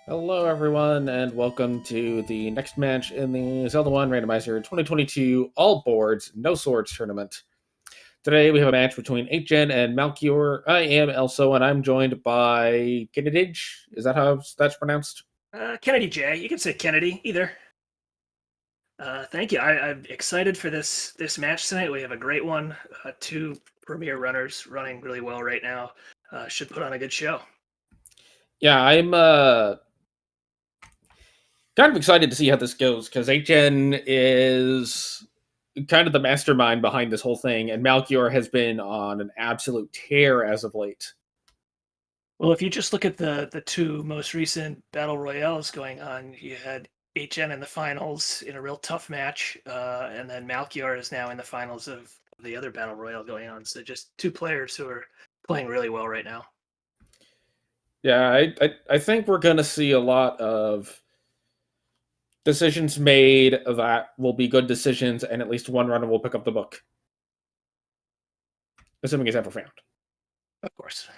Hello, everyone, and welcome to the next match in the Zelda 1 Randomizer 2022 All Boards, No Swords tournament. Today we have a match between Ategenos and Malchior. I am Elso, and I'm joined by Kennedy. Is that how that's pronounced? Kennedy J. You can say Kennedy, either. Thank you. I'm excited for this match tonight. We have a great one. Two premier runners running really well right now. Should put on a good show. Yeah, I'm kind of excited to see how this goes, because Ategenos is kind of the mastermind behind this whole thing, and Malchior has been on an absolute tear as of late. Well, if you just look at the two most recent battle royales going on, you had HN in the finals in a real tough match, and then Malchior is now in the finals of the other battle royale going on. So just two players who are playing really well right now. Yeah, I think we're going to see a lot of decisions made that will be good decisions, and at least one runner will pick up the book. Assuming it's ever found. Of course.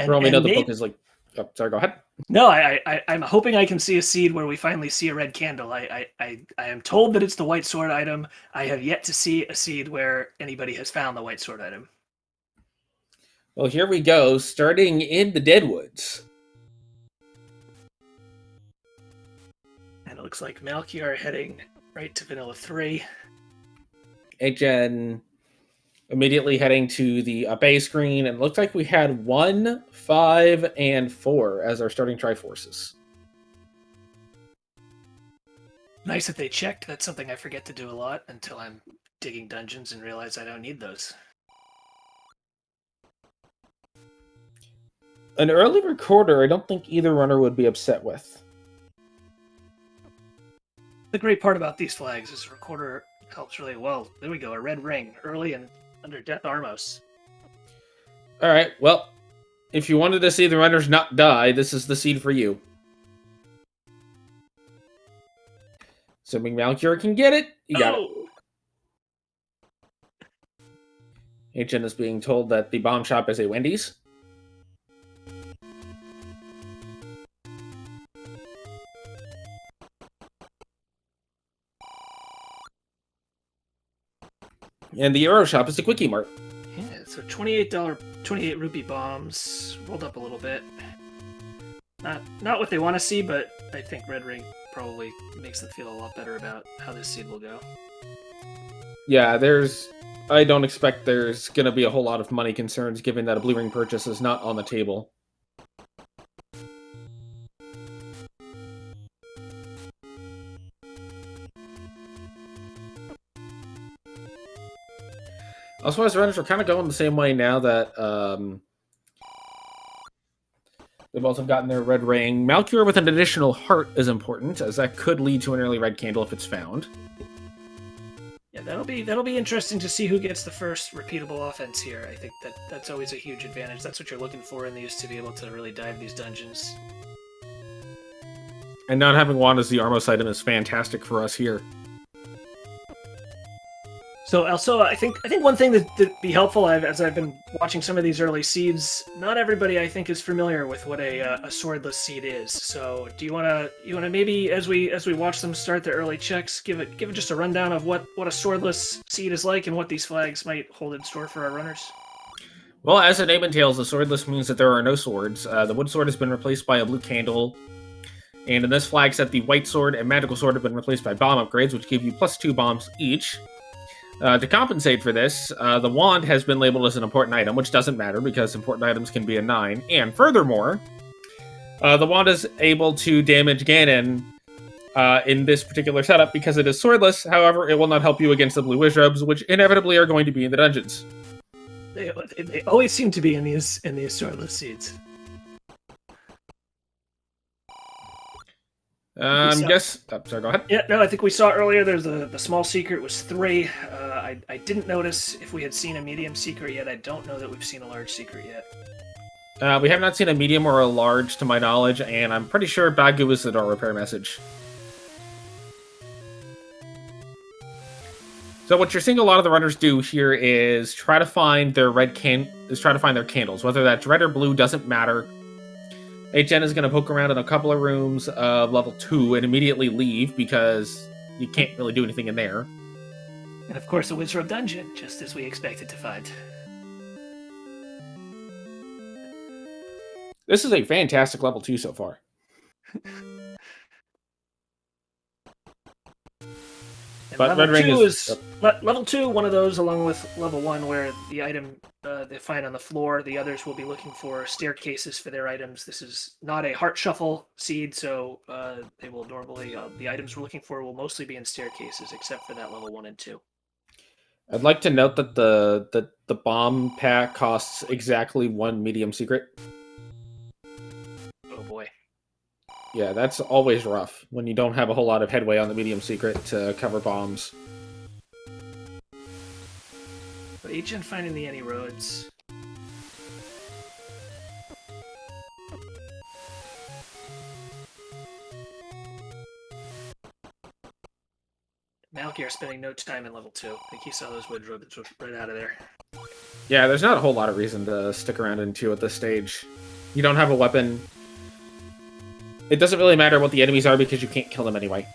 For all we know, the book is like... Oh, sorry, go ahead. No, I'm hoping I can see a seed where we finally see a red candle. I am told that it's the white sword item. I have yet to see a seed where anybody has found the white sword item. Well, here we go, starting in the Deadwoods. And it looks like Malchior heading right to Vanilla 3. Ategenos immediately heading to the A screen, and it looks like we had 1, 5, and 4 as our starting Triforces. Nice that they checked. That's something I forget to do a lot until I'm digging dungeons and realize I don't need those. An early recorder, I don't think either runner would be upset with. The great part about these flags is recorder helps really well. There we go, a red ring early and under Death Armos. All right, well, if you wanted to see the runners not die, this is the seed for you. Assuming Malchior can get it, you got it. Ategenos is being told that the bomb shop is a Wendy's. And the Euro shop is a Quickie Mart. Yeah, so $28, 28 rupee bombs, rolled up a little bit. Not what they want to see, but I think Red Ring probably makes them feel a lot better about how this seed will go. Yeah, I don't expect there's going to be a whole lot of money concerns, given that a Blue Ring purchase is not on the table. Also, as runners are kind of going the same way now that they both have gotten their red ring. Malchior with an additional heart is important, as that could lead to an early red candle if it's found. Yeah, that'll be interesting to see who gets the first repeatable offense here. I think that's always a huge advantage. That's what you're looking for in these, to be able to really dive these dungeons. And not having Wand as the Armos item is fantastic for us here. So also, I think one thing that'd be helpful, as I've been watching some of these early seeds, not everybody I think is familiar with what a swordless seed is. So do you wanna maybe as we watch them start their early checks, give it just a rundown of what a swordless seed is like and what these flags might hold in store for our runners? Well, as the name entails, the swordless means that there are no swords. The wood sword has been replaced by a blue candle. And in this flag set, the white sword and magical sword have been replaced by bomb upgrades, which give you +2 bombs each. To compensate for this, the wand has been labeled as an important item, which doesn't matter because important items can be a 9. And furthermore, the wand is able to damage Ganon in this particular setup because it is swordless. However, it will not help you against the blue wizrubs, which inevitably are going to be in the dungeons. They always seem to be in these swordless seeds. Sorry, go ahead. Yeah, no, I think we saw earlier there's the small secret was 3. I didn't notice if we had seen a medium secret yet. I don't know that we've seen a large secret yet. We have not seen a medium or a large to my knowledge, and I'm pretty sure Bagu is the door repair message. So what you're seeing a lot of the runners do here is try to find their candles, whether that's red or blue doesn't matter. HN is going to poke around in a couple of rooms of level 2 and immediately leave because you can't really do anything in there. And of course, a Wizrobe dungeon, just as we expected to find. This is a fantastic level 2 so far. But level 2 is level 2, one of those along with level 1 where the item they find on the floor, the others will be looking for staircases for their items. This is not a heart shuffle seed, so they will normally the items we're looking for will mostly be in staircases, except for that level 1 and 2. I'd like to note that the bomb pack costs exactly 1 medium secret. Oh boy. Yeah, that's always rough when you don't have a whole lot of headway on the medium secret to cover bombs. But agent finding the any roads. Malchior spending no time in level 2. I think he saw those wood robots right out of there. Yeah, there's not a whole lot of reason to stick around in 2 at this stage. You don't have a weapon. It doesn't really matter what the enemies are because you can't kill them anyway.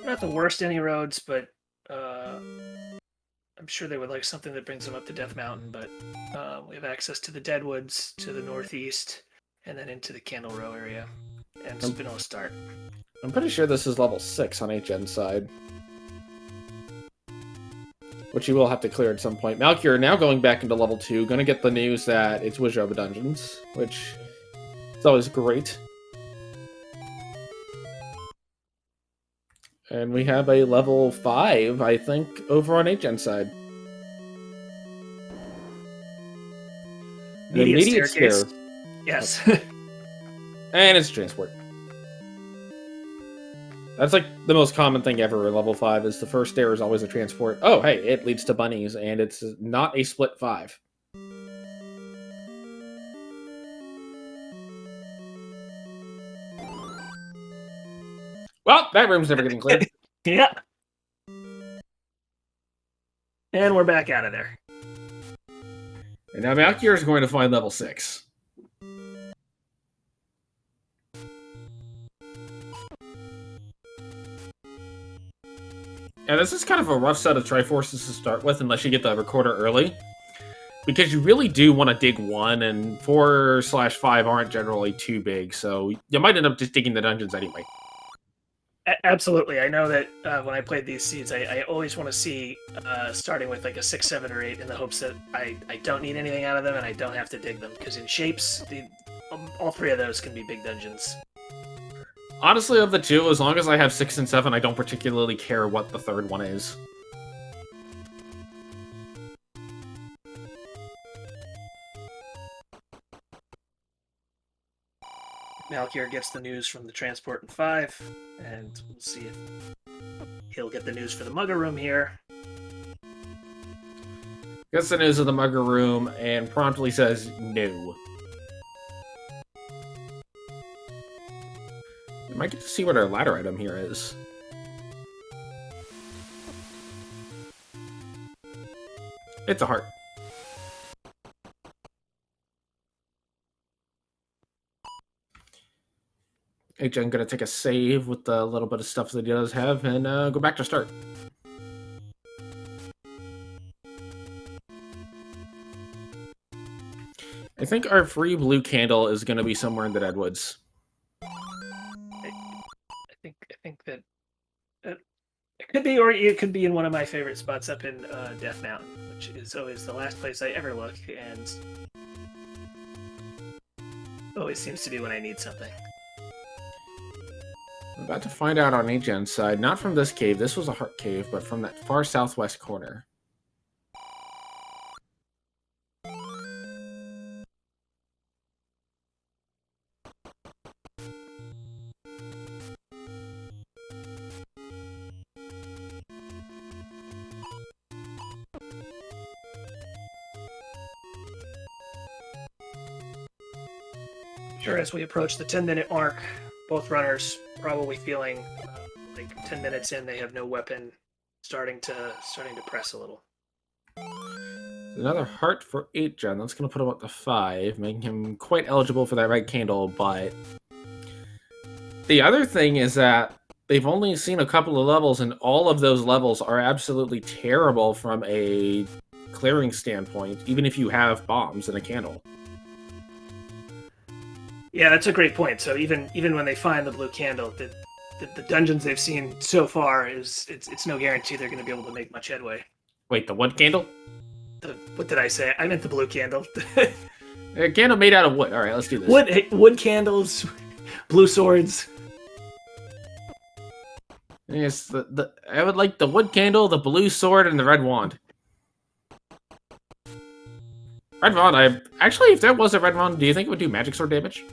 Not the worst any roads, but I'm sure they would like something that brings them up to Death Mountain, but we have access to the Deadwoods, to the northeast, and then into the Candle Row area, and Spinola Start. I'm pretty sure this is level 6 on HN's side. Which you will have to clear at some point. Malchior now going back into level 2, going to get the news that it's Wizrobe Dungeons, which is always great. And we have a level 5, I think, over on HN's side. An immediate staircase. Yes. And it's transport. That's like the most common thing ever in level 5 is the first stair is always a transport. Oh, hey, it leads to bunnies, and it's not a split 5. Well, that room's never getting cleared. Yeah. And we're back out of there. And now Malchior is going to find level 6. Yeah, this is kind of a rough set of Triforces to start with, unless you get the recorder early. Because you really do want to dig 1, and 4/5 aren't generally too big, so you might end up just digging the dungeons anyway. Absolutely. I know that when I played these seeds, I always want to see starting with like a 6, 7, or 8 in the hopes that I don't need anything out of them and I don't have to dig them. Because in shapes, all 3 of those can be big dungeons. Honestly, of the 2, as long as I have 6 and 7, I don't particularly care what the 3rd one is. Malchior gets the news from the transport in 5, and we'll see if he'll get the news for the Mugger room here. Gets the news of the Mugger room and promptly says no. We might get to see what our ladder item here is. It's a heart. HN gonna take a save with the little bit of stuff that he does have and go back to start. I think our free blue candle is gonna be somewhere in the Deadwoods. I think that it could be, or it could be in one of my favorite spots up in Death Mountain, which is always the last place I ever look, and always seems to be when I need something. I'm about to find out on HN's side, not from this cave, this was a heart cave, but from that far southwest corner. Sure, as we approach the 10-minute mark, both runners probably feeling like 10 minutes in they have no weapon starting to press a little. Another heart for 8 gen. That's going to put him up to 5, making him quite eligible for that red candle. But the other thing is that they've only seen a couple of levels, and all of those levels are absolutely terrible from a clearing standpoint, even if you have bombs and a candle. Yeah, that's a great point. So even when they find the blue candle, the dungeons they've seen so far it's no guarantee they're going to be able to make much headway. Wait, the wood candle? What did I say? I meant the blue candle. A candle made out of wood. All right, let's do this. Wood candles, blue swords. Yes, I would like the wood candle, the blue sword, and the red wand. Red wand. Actually, if there was a red wand, do you think it would do magic sword damage?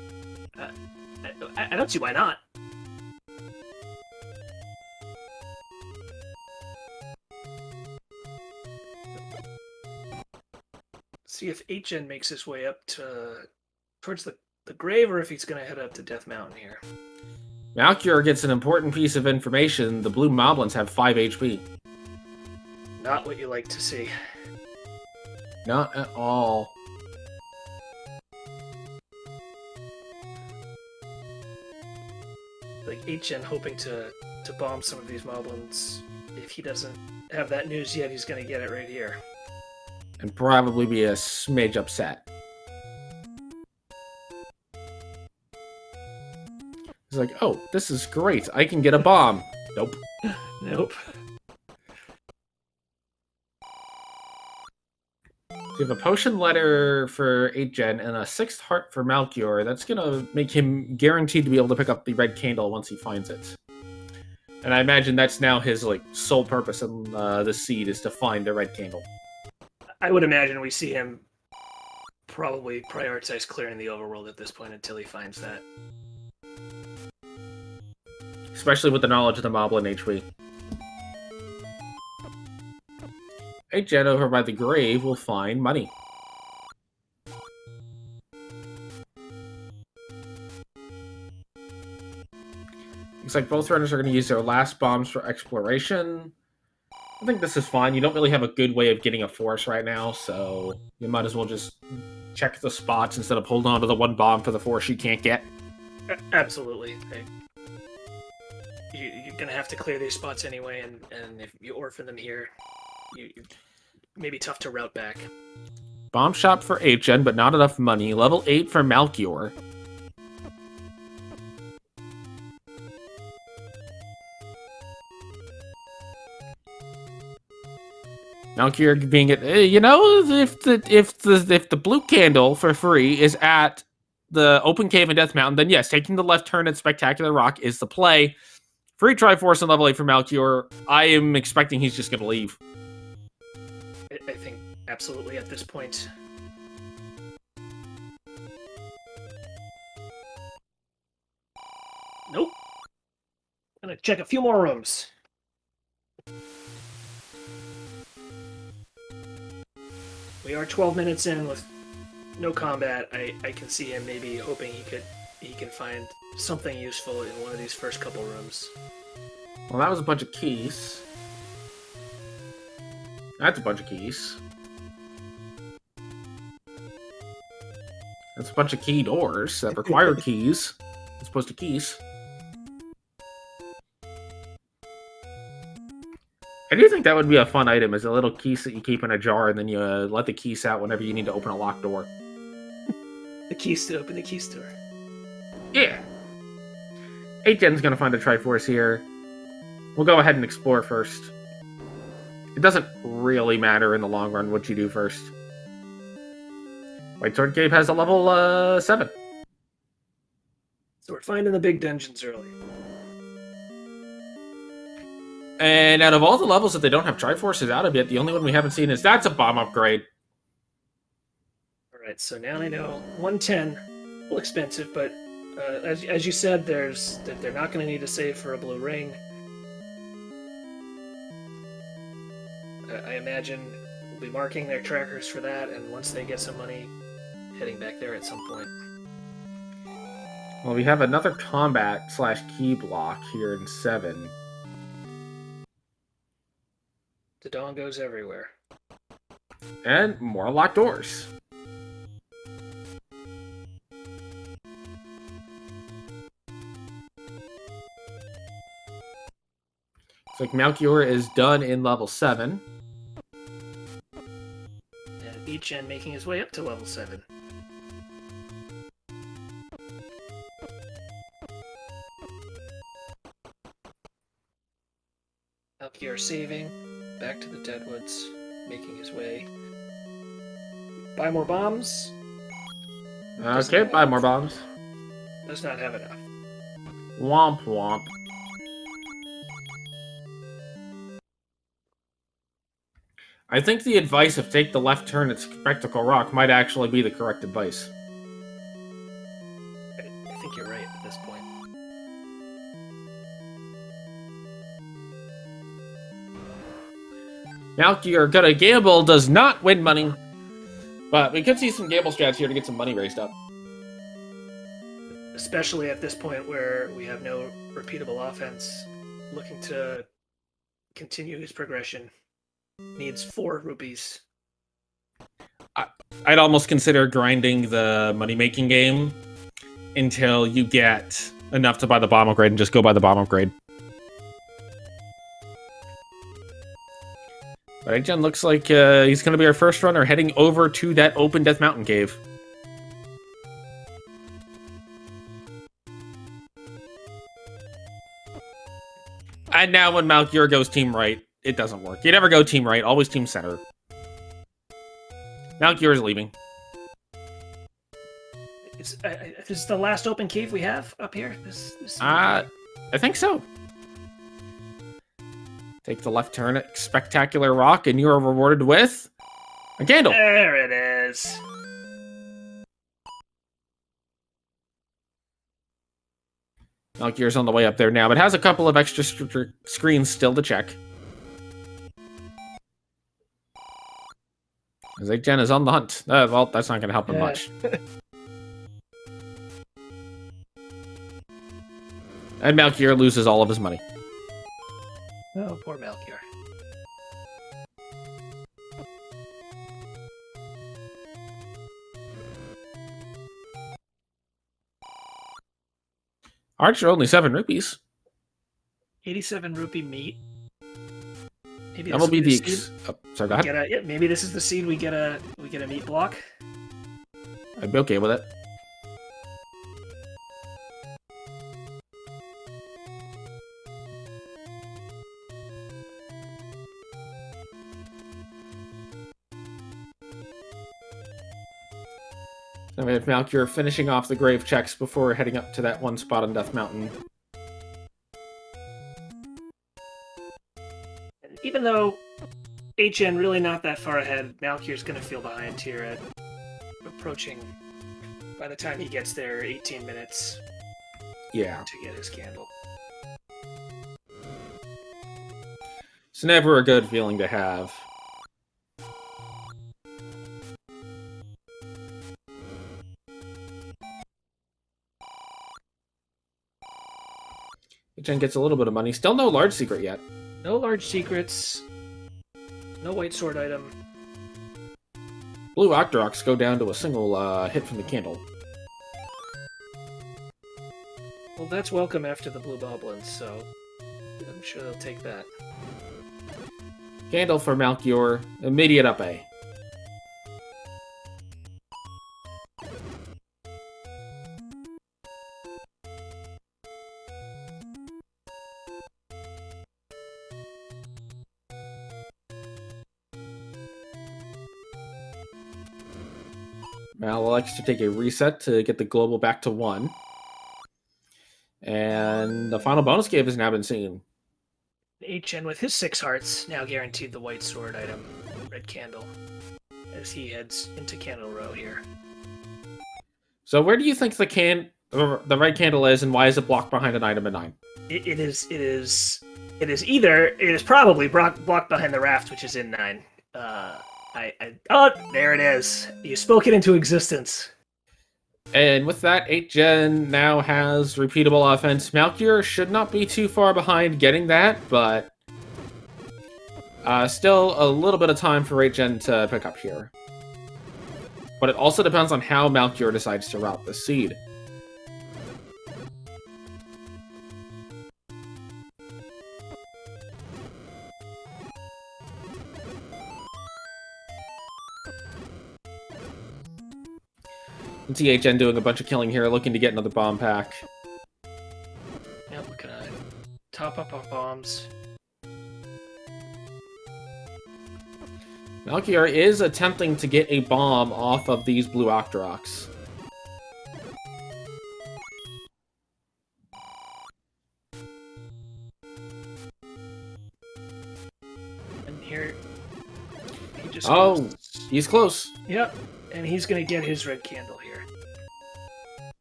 I don't see why not. See if 8gen makes his way up towards the grave, or if he's going to head up to Death Mountain here. Malchior gets an important piece of information. The blue moblins have 5 HP. Not what you like to see. Not at all. Like 8gen hoping to bomb some of these moblins. If he doesn't have that news yet, he's going to get it right here. And probably be a smidge upset. He's like, oh, this is great. I can get a bomb. Nope. Nope. So you have a potion letter for 8gen and a 6th heart for Malchior. That's going to make him guaranteed to be able to pick up the red candle once he finds it. And I imagine that's now his sole purpose in the seed is to find the red candle. I would imagine we see him probably prioritize clearing the overworld at this point until he finds that. Especially with the knowledge of the moblin HP. 8gen over by the grave will find money. Looks like both runners are going to use their last bombs for exploration. I think this is fine. You don't really have a good way of getting a force right now, so you might as well just check the spots instead of holding on to the one bomb for the force you can't get. Absolutely. You're going to have to clear these spots anyway, and if you orphan them here, you may be tough to route back. Bomb shop for 8gen, but not enough money. Level 8 for Malchior. Malchior being it, if the blue candle for free is at the open cave in Death Mountain, then yes, taking the left turn at Spectacular Rock is the play. Free Triforce and level 8 for Malchior. I am expecting he's just going to leave. I think absolutely at this point. Nope. Gonna check a few more rooms. We are 12 minutes in with no combat. I can see him maybe hoping he can find something useful in one of these first couple rooms. Well, that was a bunch of keys. That's a bunch of keys. That's a bunch of key doors that require keys as opposed to keys. I do think that would be a fun item, as a little keys that you keep in a jar, and then you let the keys out whenever you need to open a locked door. The keys to open the keys door. Yeah. 8gen's gonna find a Triforce here. We'll go ahead and explore first. It doesn't really matter in the long run what you do first. White Sword Cave has a level 7. So we're finding the big dungeons early. And out of all the levels that they don't have Triforces out of yet, the only one we haven't seen is that's a bomb upgrade. Alright, so now I know 110, a little expensive, but as you said, they're not going to need to save for a blue ring. I imagine we'll be marking their trackers for that, and once they get some money, heading back there at some point. Well, we have another combat / key block here in 7. The dawn goes everywhere. And more locked doors. Looks like Malchior is done in level 7. And Ichen making his way up to level 7. Malchior saving, back to the Deadwoods, making his way. Buy more bombs. Okay, buy more bombs. Does not have enough. Womp womp. I think the advice of take the left turn at Spectacle Rock might actually be the correct advice. I think you're right at this point. Malchior gonna gamble does not win money, but we could see some gamble strats here to get some money raised up. Especially at this point where we have no repeatable offense, looking to continue his progression. Needs 4 rupees. I'd almost consider grinding the money-making game until you get enough to buy the bomb upgrade and just go buy the bomb upgrade. But Ategenos looks like he's going to be our first runner heading over to that open Death Mountain cave. And now when Malchior goes team right, it doesn't work. You never go team right, always team center. Malchior is leaving. This is the last open cave we have up here? I think so. Take the left turn at Spectacular Rock, and you are rewarded with a candle. There it is. Malchior's on the way up there now, but has a couple of extra screens still to check. As Ategenos is on the hunt. Well, that's not going to help him much. And Malchior loses all of his money. Oh, poor Malchior. Archer only 7 rupees. 87 rupee meat. Maybe That will be the. seed. Oh, sorry, go ahead. Yeah, maybe this is the seed. We get a meat block. I'd be okay with it. Now we have Malchior finishing off the grave checks before heading up to that one spot on Death Mountain. Even though HN really not that far ahead, Malchior's going to feel behind here at approaching, by the time he gets there, 18 minutes Yeah. to get his candle. It's never a good feeling to have. Jen gets a little bit of money. Still no large secret yet. No large secrets. No white sword item. Blue Octoroks go down to a single hit from the candle. Well, that's welcome after the blue boblins, so I'm sure they'll take that. Candle for Malchior. Immediate up A. Mal elects to take a reset to get the global back to 1. And the final bonus cave has now been seen. HN with his 6 hearts now guaranteed the white sword item, red candle, as he heads into Candle Row here. So where do you think the red candle is, and why is it blocked behind an item at 9? It is probably blocked behind the raft, which is in 9. Oh, there it is. You spoke it into existence. And with that, 8gen now has repeatable offense. Malchior should not be too far behind getting that, but Still a little bit of time for 8gen to pick up here. But it also depends on how Malchior decides to route the seed. You can see 8gen doing a bunch of killing here, looking to get another bomb pack. Yep, we're gonna top up on bombs. Malchior is attempting to get a bomb off of these blue Octoroks. And here, he just he's close. Yep, and he's gonna get his red candle here.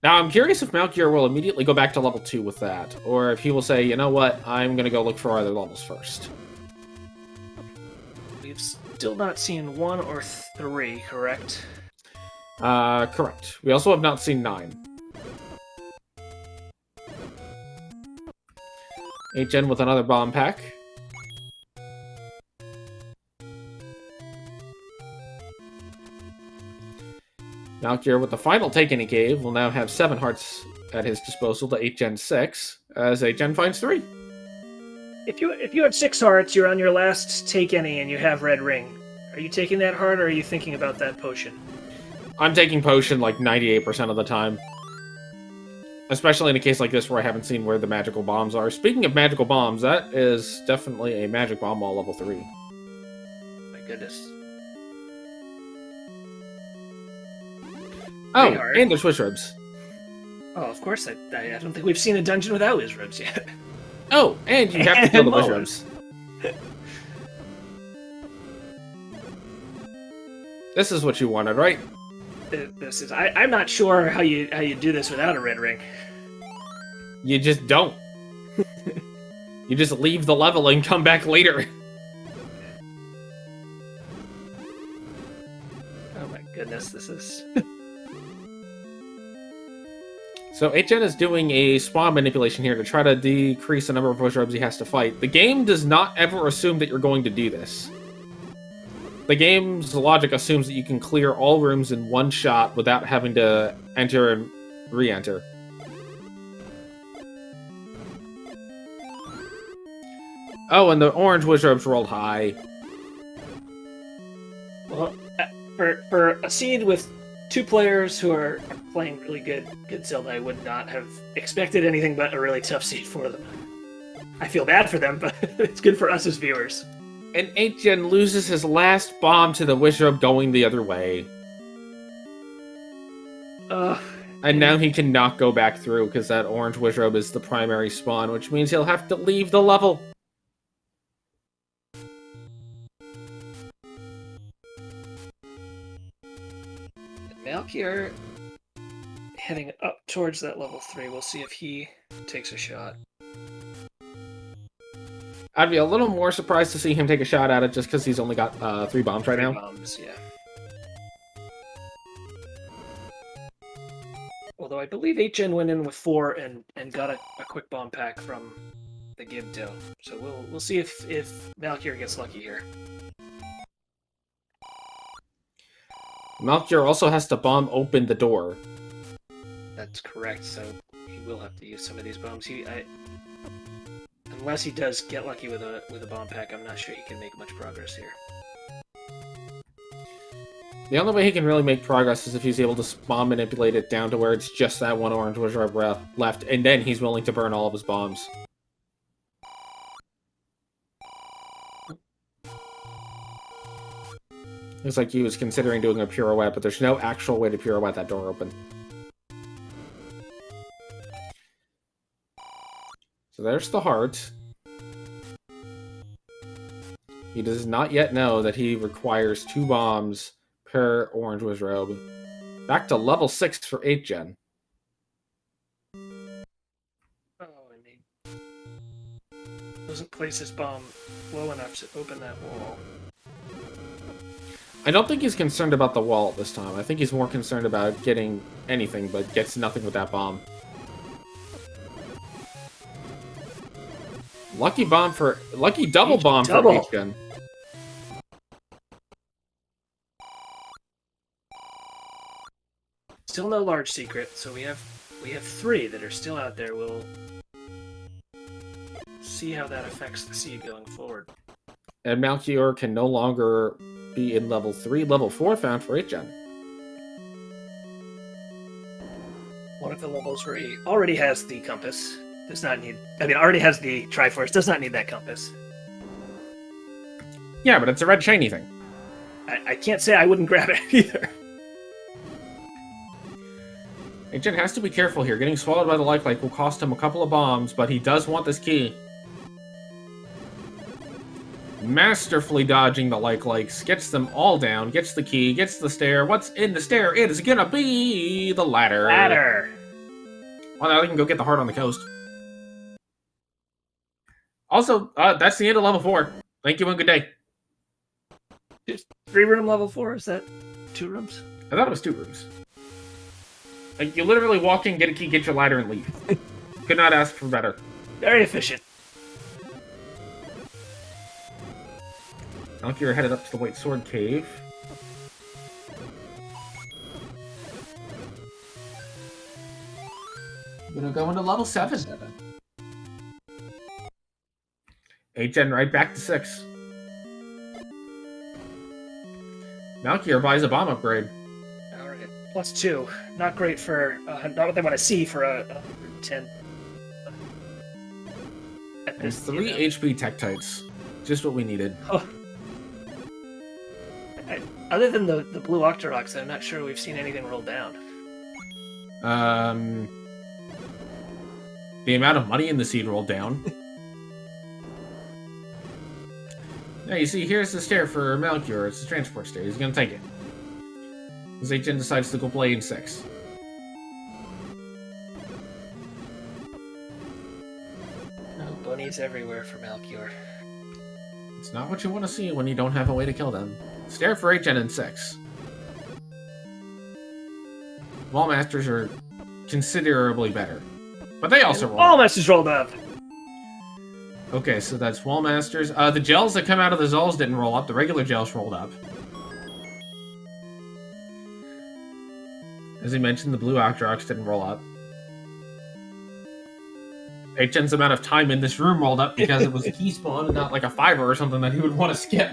Now, I'm curious if Malchior will immediately go back to level 2 with that, or if he will say, you know what, I'm gonna go look for other levels first. We've still not seen 1 or 3, correct? Correct. We also have not seen 9. 8gen with another bomb pack. Malchior with the final take any gave will now have 7 hearts at his disposal to 8gen 6, as 8gen finds 3. If you have 6 hearts, you're on your last take any and you have red ring. Are you taking that heart or are you thinking about that potion? I'm taking potion like 98% of the time. Especially in a case like this where I haven't seen where the magical bombs are. Speaking of magical bombs, that is definitely a magic bomb wall level 3. My goodness. Oh, and there's Wish Ribs. Oh, of course. I don't think we've seen a dungeon without Wish Ribs yet. Oh, and you have to kill the Wish Ribs. This is what you wanted, right? This is. I'm not sure how you do this without a red ring. You just don't. You just leave the level and come back later. Oh my goodness, this is. So 8gen is doing a spawn manipulation here to try to decrease the number of Wish Ribs he has to fight. The game does not ever assume that you're going to do this. The game's logic assumes that you can clear all rooms in one shot without having to enter and re-enter. Oh, and the orange Wish Ribs rolled high. Well, for a seed with 2 players who are playing really good Zelda, I would not have expected anything but a really tough seed for them. I feel bad for them, but it's good for us as viewers. And 8gen loses his last bomb to the Wish Rib going the other way. And now he cannot go back through because that orange Wish Rib is the primary spawn, which means he'll have to leave the level. Malchior heading up towards that level 3. We'll see if he takes a shot. I'd be a little more surprised to see him take a shot at it just because he's only got 3 bombs right now. 3 bombs, yeah. Although I believe 8gen went in with 4 and got a quick bomb pack from the Gibdo. So we'll see if Malchior gets lucky here. Malchior also has to bomb open the door. That's correct, so he will have to use some of these bombs. Unless he does get lucky with a bomb pack, I'm not sure he can make much progress here. The only way he can really make progress is if he's able to bomb manipulate it down to where it's just that one orange Wish Rib left, and then he's willing to burn all of his bombs. Looks like he was considering doing a pirouette, but there's no actual way to pirouette that door open. So there's the heart. He does not yet know that he requires 2 bombs per orange Wish Rib. Back to level 6 for 8gen. Oh, and he doesn't place his bomb low enough to open that wall. I don't think he's concerned about the wall this time. I think he's more concerned about getting anything, but gets nothing with that bomb. Lucky double bomb for 8gen. Still no large secret, so we have 3 that are still out there. We'll see how that affects the seed going forward. And Malchior can no longer be in level 3. Level 4 found for 8th gen. One of the levels where he already has the compass. Does not need... I mean, already has the Triforce. Does not need that compass. Yeah, but it's a red shiny thing. I can't say I wouldn't grab it either. 8th gen has to be careful here. Getting swallowed by the lifelike will cost him a couple of bombs, but he does want this key. Masterfully dodging the likes, gets them all down, gets the key, gets the stair. What's in the stair? It is gonna be the ladder. Ladder. Well, now we can go get the heart on the coast. Also, that's the end of level 4. Thank you and good day. 3-room level 4? Is that 2 rooms? I thought it was 2 rooms. Like, you literally walk in, get a key, get your ladder, and leave. Could not ask for better. Very efficient. Malchior headed up to the White Sword Cave. I'm gonna go into level 7. 8th gen right back to 6. Malchior buys a bomb upgrade. Alright. +2. Not great for... not what they want to see for a 110. And 3 HP Tektites. Just what we needed. Oh. Other than the blue Octoroks, I'm not sure we've seen anything rolled down. The amount of money in the seed rolled down. Yeah, you see, here's the stair for Malchior. It's the transport stair. He's gonna take it. As 8th gen decides to go play in 6. Oh, bunnies everywhere for Malchior. It's not what you want to see when you don't have a way to kill them. Stair for 8th gen in 6. Wall Masters are considerably better. But they also roll. All Masters rolled up! Okay, so that's Wall Masters. The gels that come out of the Zulls didn't roll up. The regular gels rolled up. As he mentioned, the blue Octoroks didn't roll up. 8th gen's amount of time in this room rolled up because it was a key spawn and not like a 5er or something that he would want to skip.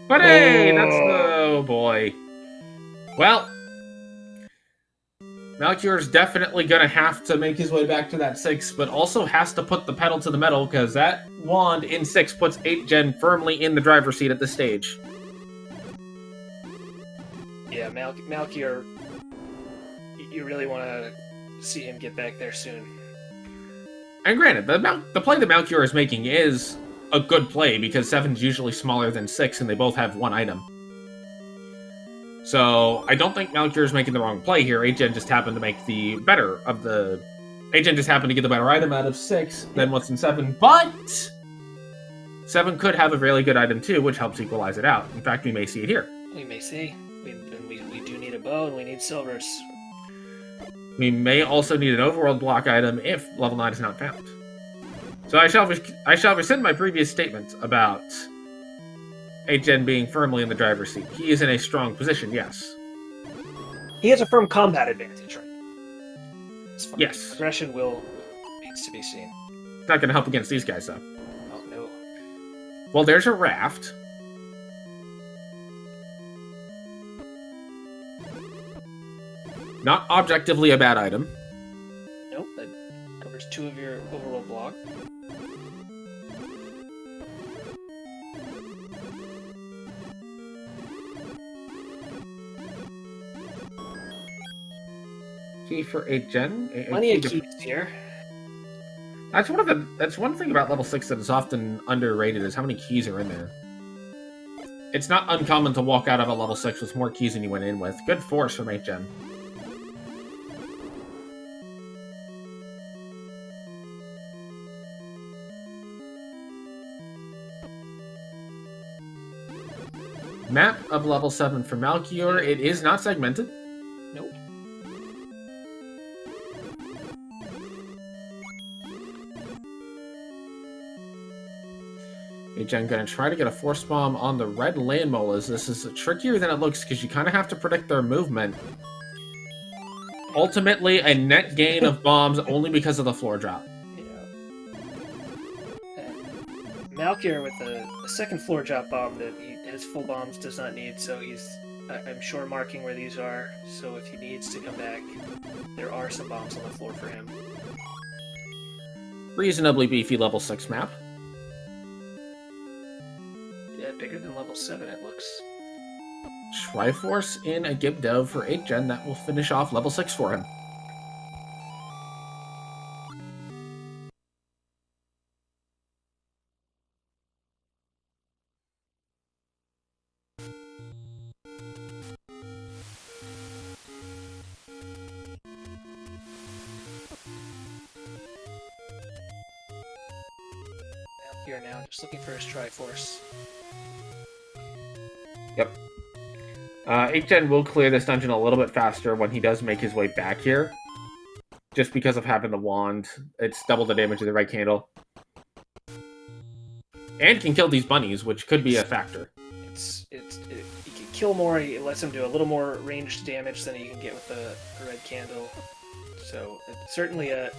But hey, that's the... Oh boy. Well, Malchior's definitely gonna have to make his way back to that 6, but also has to put the pedal to the metal, because that wand in 6 puts 8th gen firmly in the driver's seat at this stage. Yeah, Malchior, you really want to see him get back there soon. And granted, the play that Malchior is making is a good play, because 7's usually smaller than 6, and they both have 1 item. So, I don't think Malchior is making the wrong play here. 8th gen just happened to make the better of the... 8th gen just happened to get the better item out of 6 than what's in 7, but... 7 could have a really good item too, which helps equalize it out. In fact, we may see it here. We may see. We do need a bow, and we need silvers. We may also need an overworld block item if level 9 is not found. So I shall rescind my previous statement about 8th gen being firmly in the driver's seat. He is in a strong position, yes. He has a firm combat advantage, right? Yes. Progression needs to be seen. It's not going to help against these guys, though. Oh, no. Well, there's a raft. Not objectively a bad item. Nope, that covers 2 of your overworld block. Key for 8th gen. Plenty of keys here. That's one thing about level 6 that is often underrated, is how many keys are in there. It's not uncommon to walk out of a level 6 with more keys than you went in with. Good force from 8th gen. Map of level 7 for Malchior. It is not segmented. Nope. 8gen gonna try to get a force bomb on the red land molas. This is trickier than it looks because you kind of have to predict their movement. Ultimately, a net gain of bombs only because of the floor drop. Malchior with a second floor drop bomb that his full bombs does not need, so he's, I'm sure, marking where these are, so if he needs to come back, there are some bombs on the floor for him. Reasonably beefy level 6 map. Yeah, bigger than level 7 it looks. Triforce in a Gib Dove for 8gen. That will finish off level 6 for him. Here now, just looking for his Triforce. Yep. 8gen will clear this dungeon a little bit faster when he does make his way back here. Just because of having the wand. It's double the damage of the red candle. And can kill these bunnies, which could be a factor. He can kill more, it lets him do a little more ranged damage than he can get with the red candle. So it's certainly a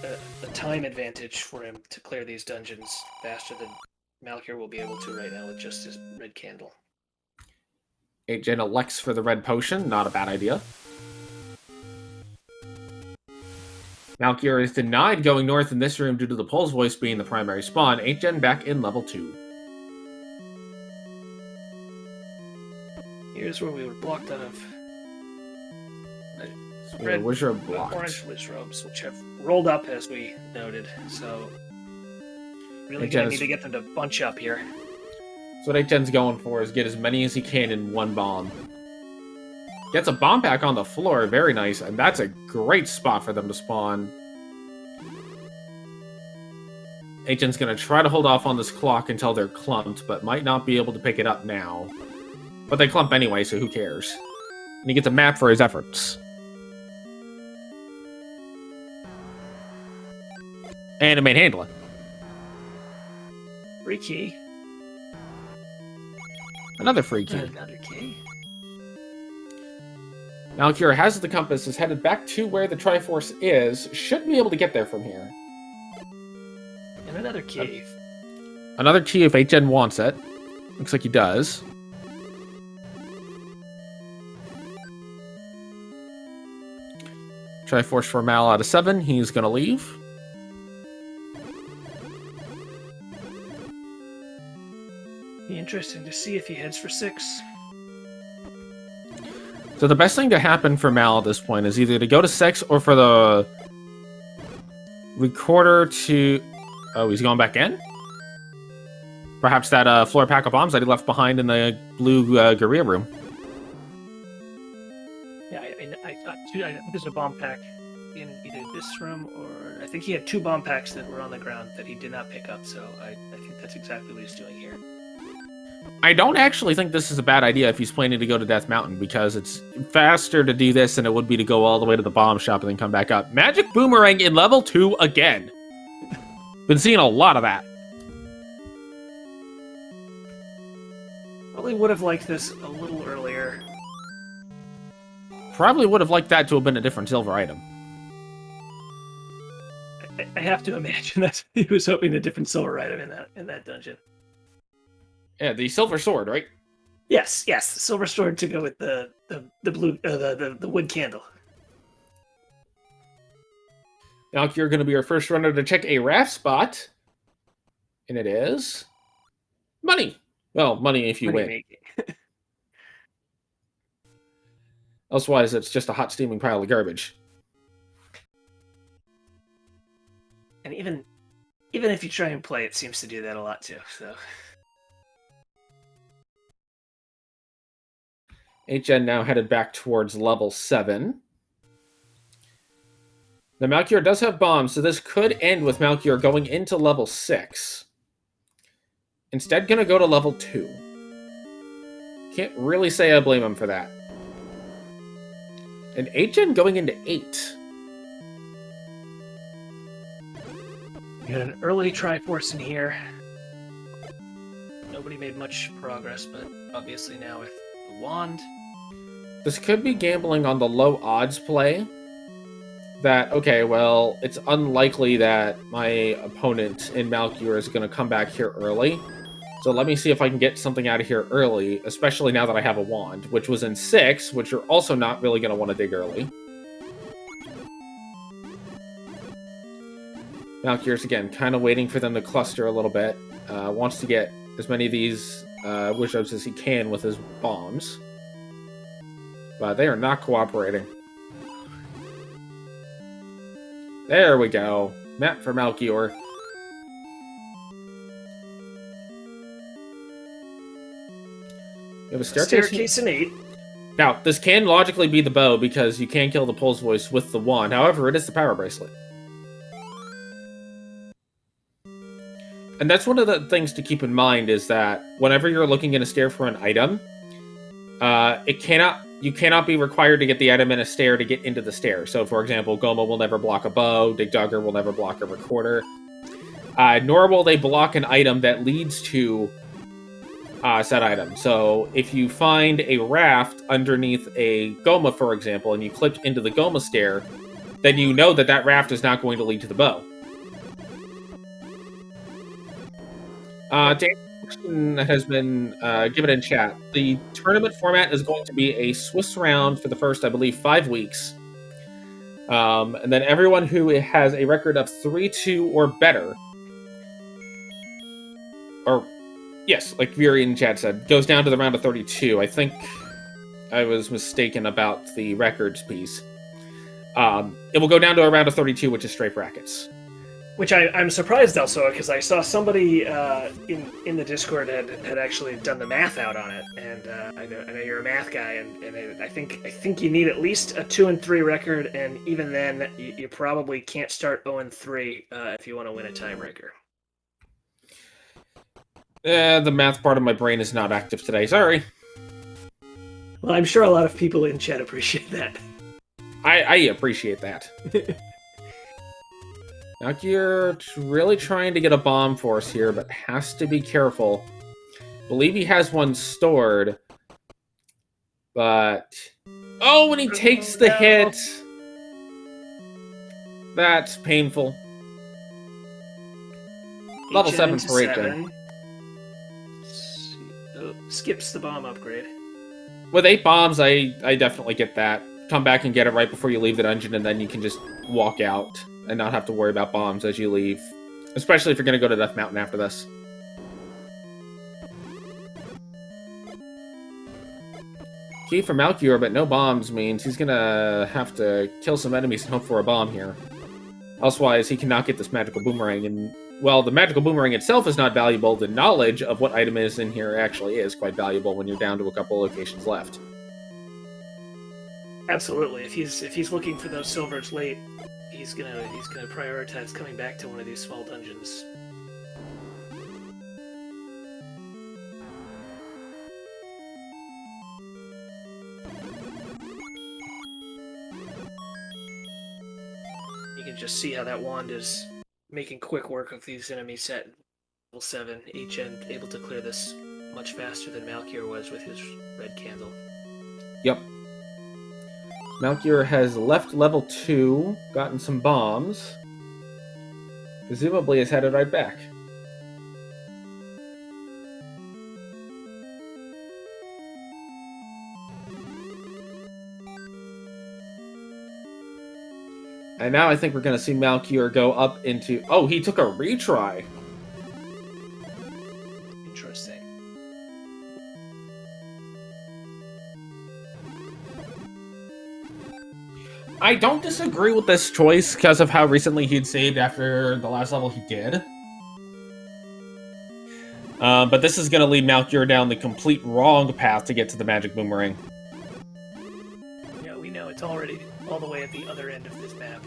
time advantage for him to clear these dungeons faster than Malchior will be able to right now with just his red candle. 8gen elects for the red potion, not a bad idea. Malchior is denied going north in this room due to the Pole's Voice being the primary spawn. 8gen back in level 2. Here's where we were blocked out of Red wizard blocked. Orange wiz robes, which have rolled up as we noted. So really gonna need to get them to bunch up here. So what 8gen's going for is get as many as he can in one bomb. Gets a bomb pack on the floor, very nice, and that's a great spot for them to spawn. 8gen's gonna try to hold off on this clock until they're clumped, but might not be able to pick it up now. But they clump anyway, so who cares? And he gets a map for his efforts. And a main handling. Free key. Another free key. Another key. Malchior has the compass, is headed back to where the Triforce is. Should be able to get there from here. And another key. Another key if 8gen wants it. Looks like he does. Triforce for Mal out of 7. He's going to leave. Be interesting to see if he heads for 6. So the best thing to happen for Mal at this point is either to go to 6 or for the recorder to... Oh, he's going back in? Perhaps that floor pack of bombs that he left behind in the blue Guerrilla room. Yeah, I thought there's a bomb pack in either this room or... I think he had 2 bomb packs that were on the ground that he did not pick up, so I think that's exactly what he's doing here. I don't actually think this is a bad idea if he's planning to go to Death Mountain, because it's faster to do this than it would be to go all the way to the bomb shop and then come back up. Magic Boomerang in level 2 again. Been seeing a lot of that. Probably would have liked this a little earlier. Probably would have liked that to have been a different silver item. I have to imagine that he was hoping a different silver item in that dungeon. Yeah, the silver sword, right? Yes, the silver sword to go with the blue the wood candle. Now you're going to be our first runner to check a raft spot, and it is money. Well, money if you win. Elsewise, it's just a hot steaming pile of garbage. And even if you try and play, it seems to do that a lot too. So. 8gen now headed back towards level 7. The Malchior does have bombs, so this could end with Malchior going into level 6. Instead, gonna go to level 2. Can't really say I blame him for that. And 8gen going into 8. You got an early Triforce in here. nobody made much progress, but obviously now with the wand. This could be gambling on the low odds play. That, okay, well, it's unlikely that my opponent in Malchior is going to come back here early. So let me see if I can get something out of here early, especially now that I have a wand, which was in 6, which you're also not really going to want to dig early. Malchior's, again, kind of waiting for them to cluster a little bit. Wants to get as many of these wizards as he can with his bombs. But they are not cooperating. There we go. Map for Malchior. We have a staircase in 8. Now, this can logically be the bow because you can kill the Pulse Voice with the wand. However, it is the power bracelet. And that's one of the things to keep in mind is that whenever you're looking in a stair for an item, you cannot be required to get the item in a stair to get into the stair. So, for example, Goma will never block a bow, Dig Dugger will never block a recorder, nor will they block an item that leads to said item. So, if you find a raft underneath a Goma, for example, and you clip into the Goma stair, then you know that that raft is not going to lead to the bow. Dan question has been given in chat. The tournament format is going to be a Swiss round for the first, I believe, 5 weeks. And then everyone who has a record of 3-2 or better, or, yes, like Viri in chat said, goes down to the round of 32. I think I was mistaken about the records piece. It will go down to a round of 32, which is straight brackets. Which I'm surprised also, because I saw somebody in the Discord had actually done the math out on it, and I know you're a math guy, and I think you need at least a 2-3 record, and even then you probably can't start 0-3 if you want to win a tiebreaker. The math part of my brain is not active today. Sorry. Well, I'm sure a lot of people in chat appreciate that. I appreciate that. Malchior really trying to get a bomb force here, but has to be careful. Believe he has one stored. But... oh, when he takes the hit! That's painful. Level 7 for 8 then. Skips the bomb upgrade. With 8 bombs, I definitely get that. Come back and get it right before you leave the dungeon, and then you can just walk out and not have to worry about bombs as you leave. Especially if you're going to go to Death Mountain after this. Key for Malchior, but no bombs means he's going to have to kill some enemies and hope for a bomb here. Elsewise, he cannot get this magical boomerang. And, well, the magical boomerang itself is not valuable. The knowledge of what item is in here actually is quite valuable when you're down to a couple locations left. Absolutely. If he's looking for those silvers late, he's gonna prioritize coming back to one of these small dungeons. You can just see how that wand is making quick work of these enemies at level 7, each end able to clear this much faster than Malchior was with his red candle. Yep. Malchior has left level 2, gotten some bombs. Presumably is headed right back. And now I think we're going to see Malchior go up into... oh, he took a retry! Interesting. I don't disagree with this choice because of how recently he'd saved after the last level he did. But this is going to lead Malchior down the complete wrong path to get to the magic boomerang. Yeah, we know it's already all the way at the other end of this map,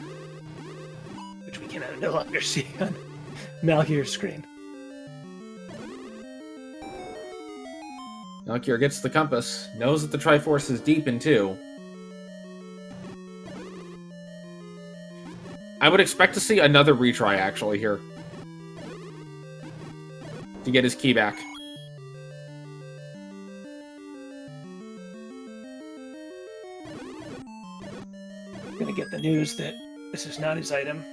which we can no longer see on Malchior's screen. Malchior gets the compass, knows that the Triforce is deep in 2. I would expect to see another retry, actually, here. To get his key back. going to get the news that this is not his item.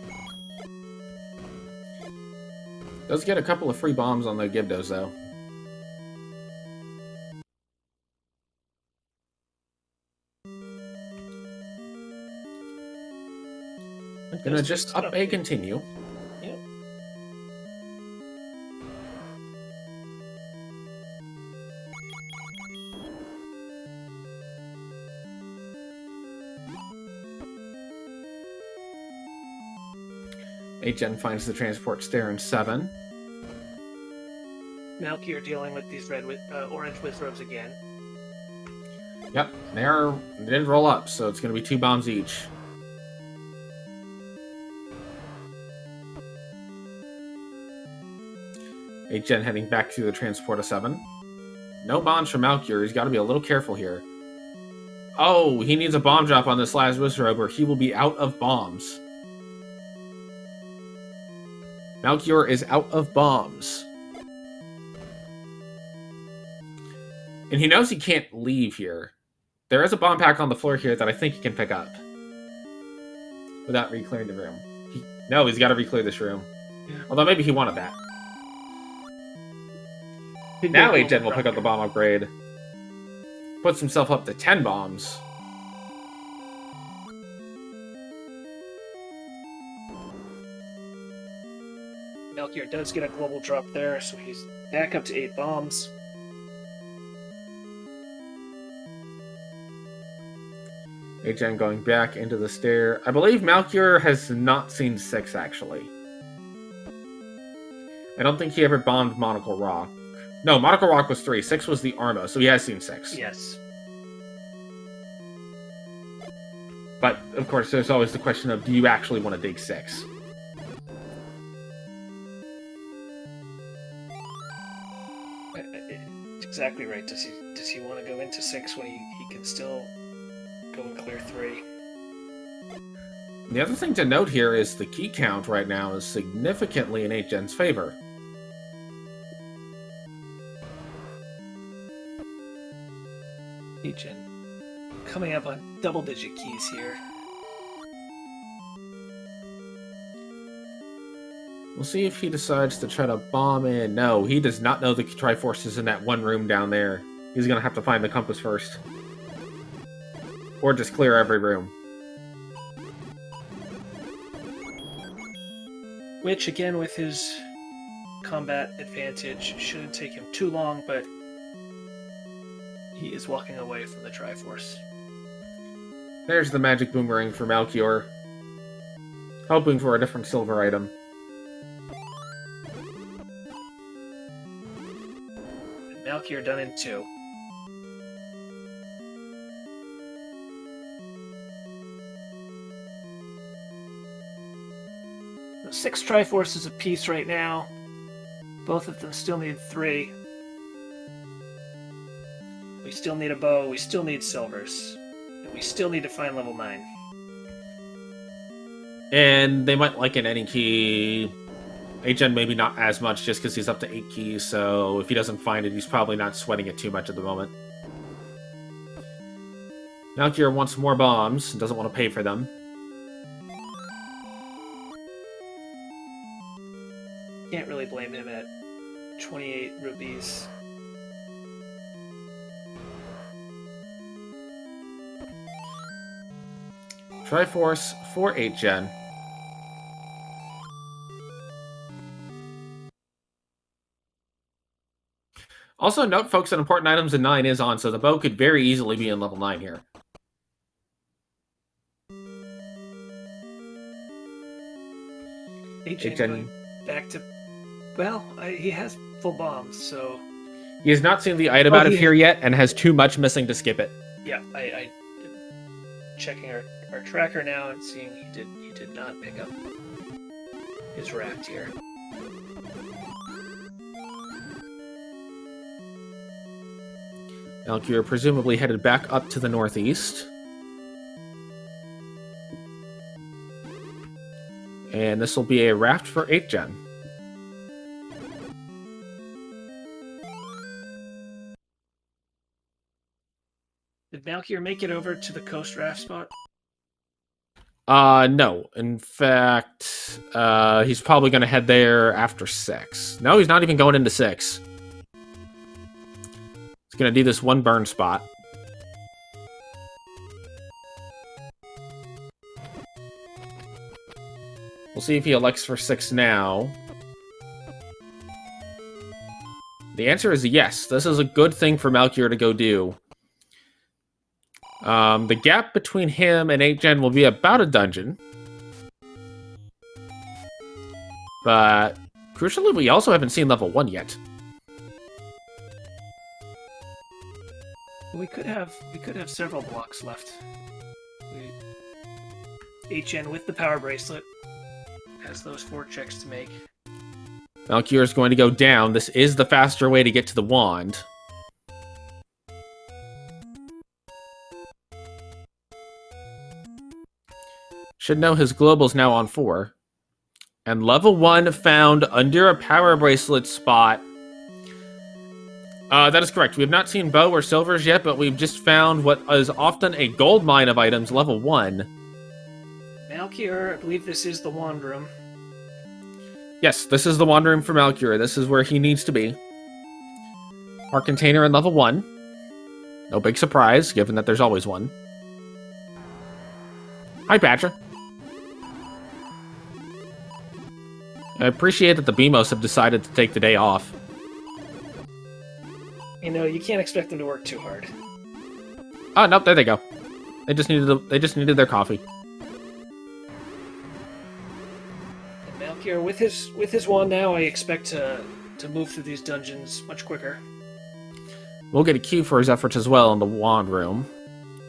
Does get a couple of free bombs on the Gibdos, though. Gonna just up a continue. Yep. Gen finds the transport stair in 7. Malchior dealing with these orange withrobes again. Yep, they didn't roll up, so it's gonna be 2 bombs each. Gen heading back to the transport of 7. No bombs from Malchior. He's got to be a little careful here. Oh, he needs a bomb drop on this last wizrobe or he will be out of bombs. Malchior is out of bombs. And he knows he can't leave here. There is a bomb pack on the floor here that I think he can pick up. Without re-clearing the room. No, he's got to re-clear this room. Yeah. Although maybe he wanted that. Now Gen will pick up the bomb upgrade. Puts himself up to 10 bombs. Malchior does get a global drop there, so he's back up to 8 bombs. Gen going back into the stair. I believe Malchior has not seen 6, actually. I don't think he ever bombed Monocle Rock. No, Monocle Rock was 3. 6 was the Armo, so he has seen 6. Yes. But, of course, there's always the question of, do you actually want to dig 6? It's exactly right. Does he want to go into 6 when he can still go and clear 3? The other thing to note here is the key count right now is significantly in Gen's favor. Gen coming up on double-digit keys here. We'll see if he decides to try to bomb in. No, he does not know the Triforce is in that one room down there. He's going to have to find the compass first. Or just clear every room. Which, again, with his combat advantage, shouldn't take him too long, but he is walking away from the Triforce. There's the magic boomerang for Malchior. Hoping for a different silver item. And Malchior done in 2. So 6 Triforces apiece right now. Both of them still need 3. We still need a bow, we still need silvers. And we still need to find level 9. And they might like an any key. Gen maybe not as much just because he's up to 8 keys, so if he doesn't find it, he's probably not sweating it too much at the moment. Malchior wants more bombs, and doesn't want to pay for them. Can't really blame him at 28 rupees. Triforce for Gen. Also note, folks, that important items in 9 is on, so the bow could very easily be in level 9 here. Gen back to... Well, he has full bombs, so... He has not seen the item out of here yet, and has too much missing to skip it. Yeah, I checking our tracker now and seeing he did not pick up his raft here. Malchior presumably headed back up to the northeast. And this will be a raft for Gen. Did Malchior make it over to the coast raft spot? No. In fact, he's probably going to head there after 6. No, he's not even going into 6. He's going to do this one burn spot. We'll see if he elects for 6 now. The answer is yes. This is a good thing for Malchior to go do. The gap between him and 8gen will be about a dungeon. But, crucially, we also haven't seen level 1 yet. We could have several blocks left. 8gen with the power bracelet has those 4 checks to make. Malchior is going to go down. This is the faster way to get to the wand. Should know his global's now on 4. And level 1 found under a power bracelet spot. That is correct. We have not seen bow or silvers yet, but we've just found what is often a gold mine of items, level 1. Malchior, I believe this is the wand room. Yes, this is the wand room for Malchior. This is where he needs to be. Our container in level 1. No big surprise, given that there's always one. Hi, Badger. I appreciate that the BMOs have decided to take the day off. You know, you can't expect them to work too hard. Oh, nope, there they go. They just needed their coffee. And Malchior, with his wand now, I expect to move through these dungeons much quicker. We'll get a cue for his efforts as well in the wand room.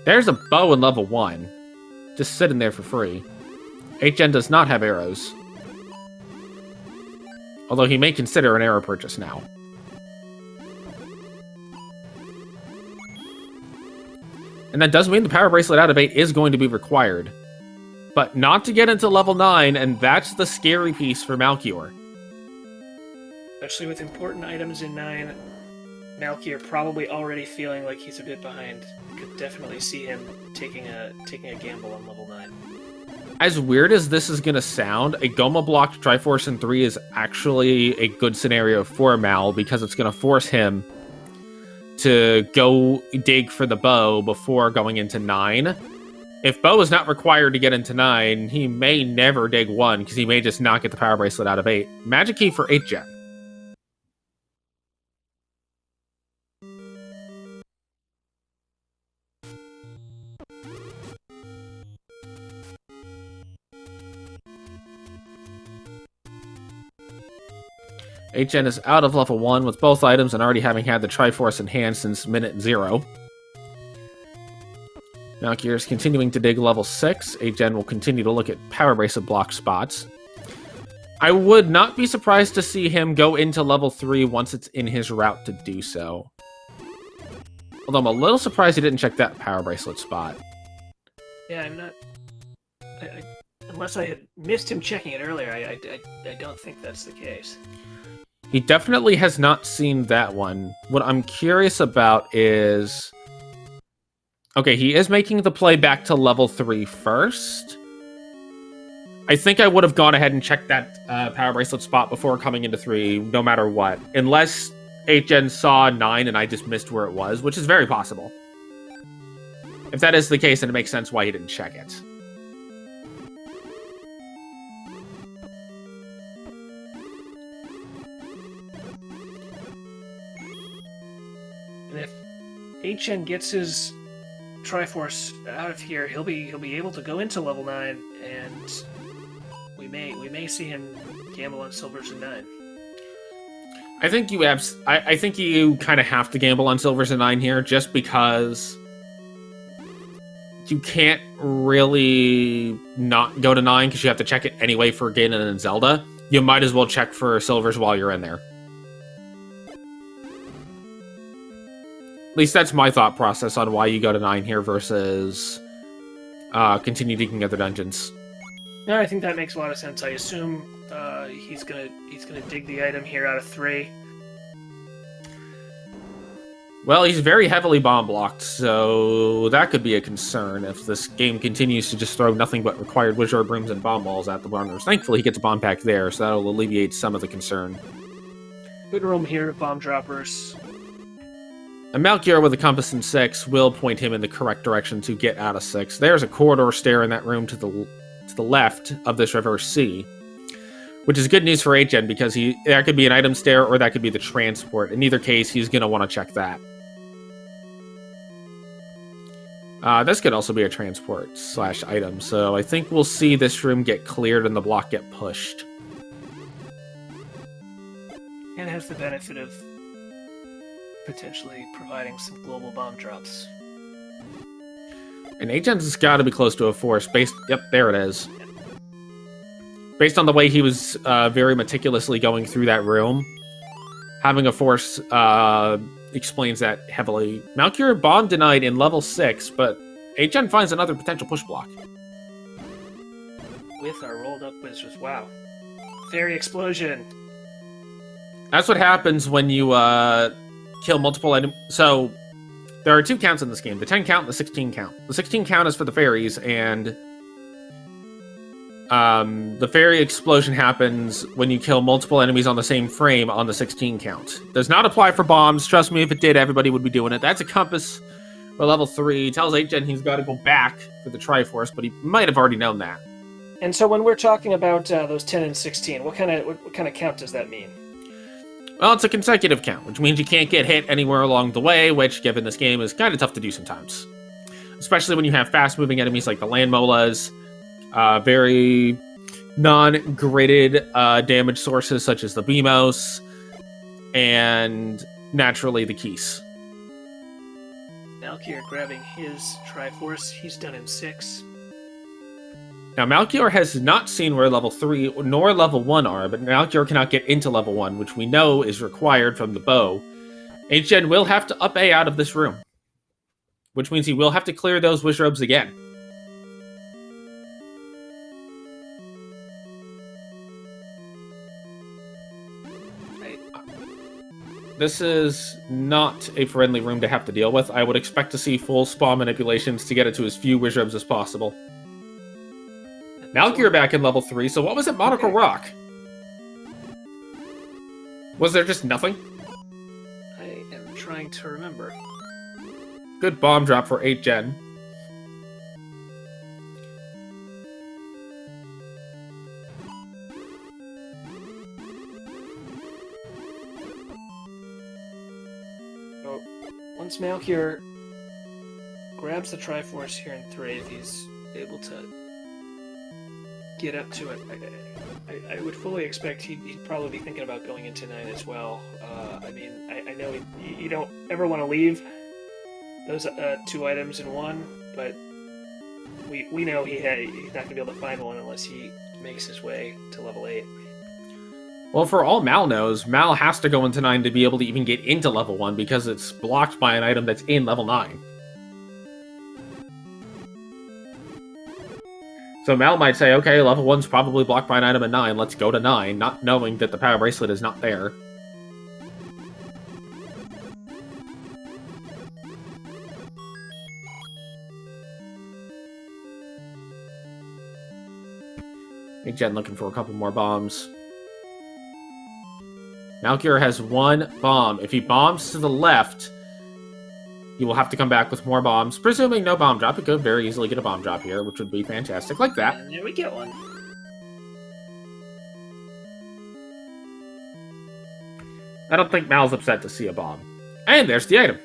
There's a bow in level 1. Just sitting there for free. 8gen does not have arrows. Although he may consider an arrow purchase now. And that does mean the power bracelet out of 8 is going to be required. But not to get into level 9, and that's the scary piece for Malchior. Especially with important items in 9, Malchior probably already feeling like he's a bit behind. Could definitely see him taking a gamble on level 9. As weird as this is going to sound, a Goma-blocked Triforce in 3 is actually a good scenario for Mal, because it's going to force him to go dig for the bow before going into 9. If bow is not required to get into 9, he may never dig 1, because he may just not get the power bracelet out of 8. Magic key for 8gen. HN is out of level 1 with both items and already having had the Triforce in hand since minute 0. Malchior is continuing to dig level 6. HN will continue to look at power bracelet block spots. I would not be surprised to see him go into level 3 once it's in his route to do so. Although I'm a little surprised he didn't check that power bracelet spot. Yeah, I'm not... unless I had missed him checking it earlier, I don't think that's the case. He definitely has not seen that one. What I'm curious about is... Okay, he is making the play back to level 3 first. I think I would have gone ahead and checked that power bracelet spot before coming into 3, no matter what. Unless 8gen saw 9 and I just missed where it was, which is very possible. If that is the case, then it makes sense why he didn't check it. And if HN gets his Triforce out of here, he'll be able to go into level 9, and we may see him gamble on silvers in 9. I think you kind of have to gamble on silvers in 9 here, just because you can't really not go to 9 because you have to check it anyway for Ganon and Zelda. You might as well check for silvers while you're in there. At least that's my thought process on why you go to 9 here versus continue digging other dungeons. No, I think that makes a lot of sense. I assume he's gonna dig the item here out of 3. Well, he's very heavily bomb blocked, so that could be a concern if this game continues to just throw nothing but required Wizard Brooms and bomb balls at the runners. Thankfully, he gets a bomb pack there, so that'll alleviate some of the concern. Good room here, bomb droppers. A Malchior with a compass in 6 will point him in the correct direction to get out of 6. There's a corridor stair in that room to the left of this reverse C, which is good news for 8gen because that could be an item stair or that could be the transport. In either case, he's going to want to check that. This could also be a transport / item, so I think we'll see this room get cleared and the block get pushed. And it has the benefit of potentially providing some global bomb drops. And Agen's has got to be close to a force. Yep, there it is. Based on the way he was very meticulously going through that room, having a force explains that heavily. Malchior bomb denied in level 6, but Agen finds another potential push block. With our rolled up wizards, wow. Fairy explosion. That's what happens when you kill multiple enemies. So, there are 2 counts in this game, the 10 count and the 16 count. The 16 count is for the fairies, and the fairy explosion happens when you kill multiple enemies on the same frame on the 16 count. Does not apply for bombs. Trust me, if it did, everybody would be doing it. That's a compass for level 3. Tells 8gen he's got to go back for the Triforce, but he might have already known that. And so when we're talking about those 10 and 16, what kind of count does that mean? Well, it's a consecutive count, which means you can't get hit anywhere along the way, which, given this game, is kind of tough to do sometimes. Especially when you have fast-moving enemies like the Land Molas, very non-gridded damage sources such as the Beamos, and naturally the Keys. Malchior grabbing his Triforce, he's done in 6. Now, Malchior has not seen where level 3 nor level 1 are, but Malchior cannot get into level 1, which we know is required from the bow. HGen will have to up A out of this room, which means he will have to clear those wish robes again. This is not a friendly room to have to deal with. I would expect to see full spawn manipulations to get it to as few wish robes as possible. Malchior back in level 3, so what was it, Monocle Rock? Was there just nothing? I am trying to remember. Good bomb drop for 8gen. So, once Malchior grabs the Triforce here in 3, if he's able to get up to it, I would fully expect he'd probably be thinking about going into 9 as well. I mean, I know you don't ever want to leave those 2 items in 1, but we know he's not going to be able to find one unless he makes his way to level 8. Well, for all Mal knows, Mal has to go into 9 to be able to even get into level 1 because it's blocked by an item that's in level 9. So Mal might say, okay, level 1's probably blocked by an item at 9, let's go to 9, not knowing that the Power Bracelet is not there. Gen looking for a couple more bombs. Malchior has 1 bomb. If he bombs to the left, he will have to come back with more bombs. Presuming no bomb drop, he could very easily get a bomb drop here, which would be fantastic, like that. And there we get one. I don't think Mal's upset to see a bomb. And there's the item.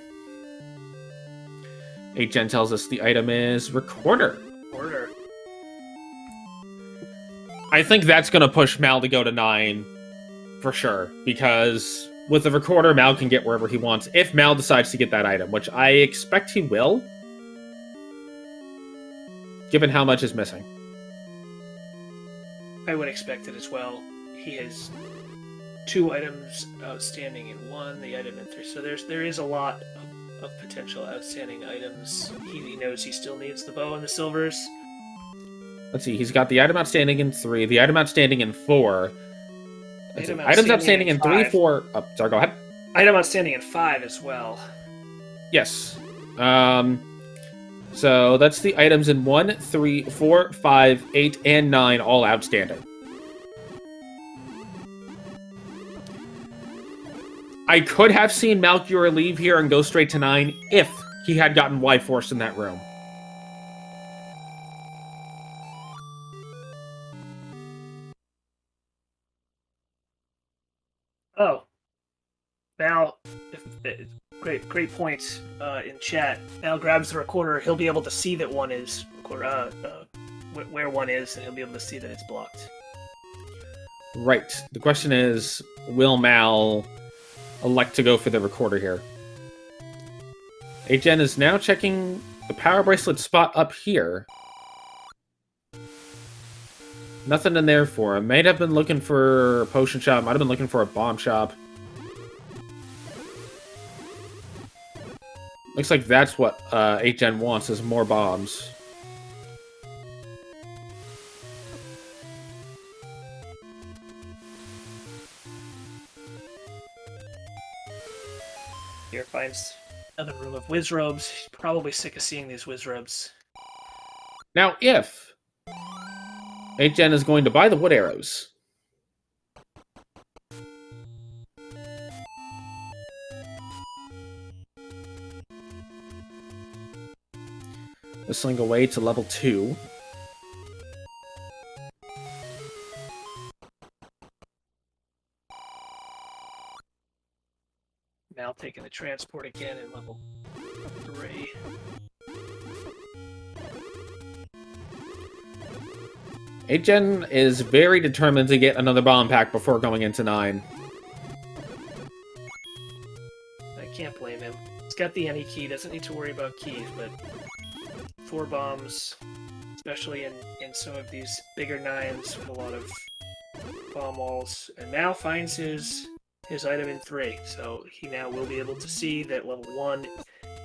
8gen tells us the item is Recorder. Order. I think that's going to push Mal to go to 9 for sure, because with the Recorder, Mal can get wherever he wants if Mal decides to get that item, which I expect he will, given how much is missing. I would expect it as well. He has 2 items outstanding in 1, the item in 3, so there is a lot of potential outstanding items. He knows he still needs the bow and the silvers. Let's see, he's got the item outstanding in 3, the item outstanding in 4. Item Items outstanding in 3, 5. 4... Oh, sorry, go ahead. Item outstanding in 5 as well. Yes. So that's the items in 1, 3, 4, 5, 8, and 9 all outstanding. I could have seen Malchior leave here and go straight to 9 if he had gotten Y-Force in that room. Oh, Mal, great point in chat. Mal grabs the recorder. He'll be able to see that one is where one is, and he'll be able to see that it's blocked. Right. The question is, will Mal elect to go for the recorder here? Agen is now checking the power bracelet spot up here. Nothing in there for him. Might have been looking for a potion shop. Might have been looking for a bomb shop. Looks like that's what 8gen wants, is more bombs. Here finds another room of whiz robes. He's probably sick of seeing these whiz robes. Now, if 8gen is going to buy the wood arrows, whistling away to level 2. Mal taking the transport again in level 3. Agen is very determined to get another bomb pack before going into 9. I can't blame him. He's got the any key, doesn't need to worry about keys, but 4 bombs, especially in some of these bigger 9s with a lot of bomb walls. And Mal finds his item in 3, so he now will be able to see that level 1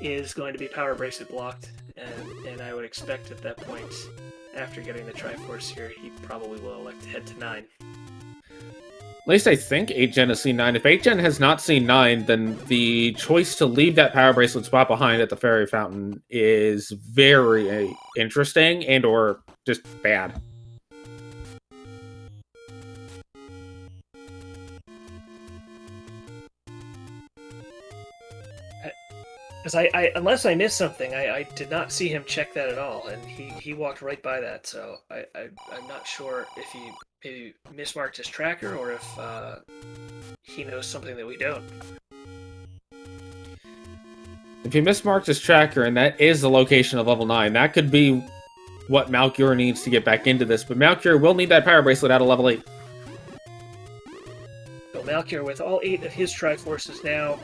is going to be power bracelet blocked, and I would expect at that point, after getting the Triforce here, he probably will elect to head to 9. At least I think 8gen has seen 9. If 8gen has not seen 9, then the choice to leave that power bracelet spot behind at the Fairy Fountain is very interesting and or just bad. Because unless I missed something, I did not see him check that at all, and he walked right by that. So I'm not sure if he maybe mismarked his tracker or if he knows something that we don't. If he mismarked his tracker and that is the location of level 9, that could be what Malchior needs to get back into this. But Malchior will need that power bracelet out of level 8. So Malchior, with all 8 of his Triforces now,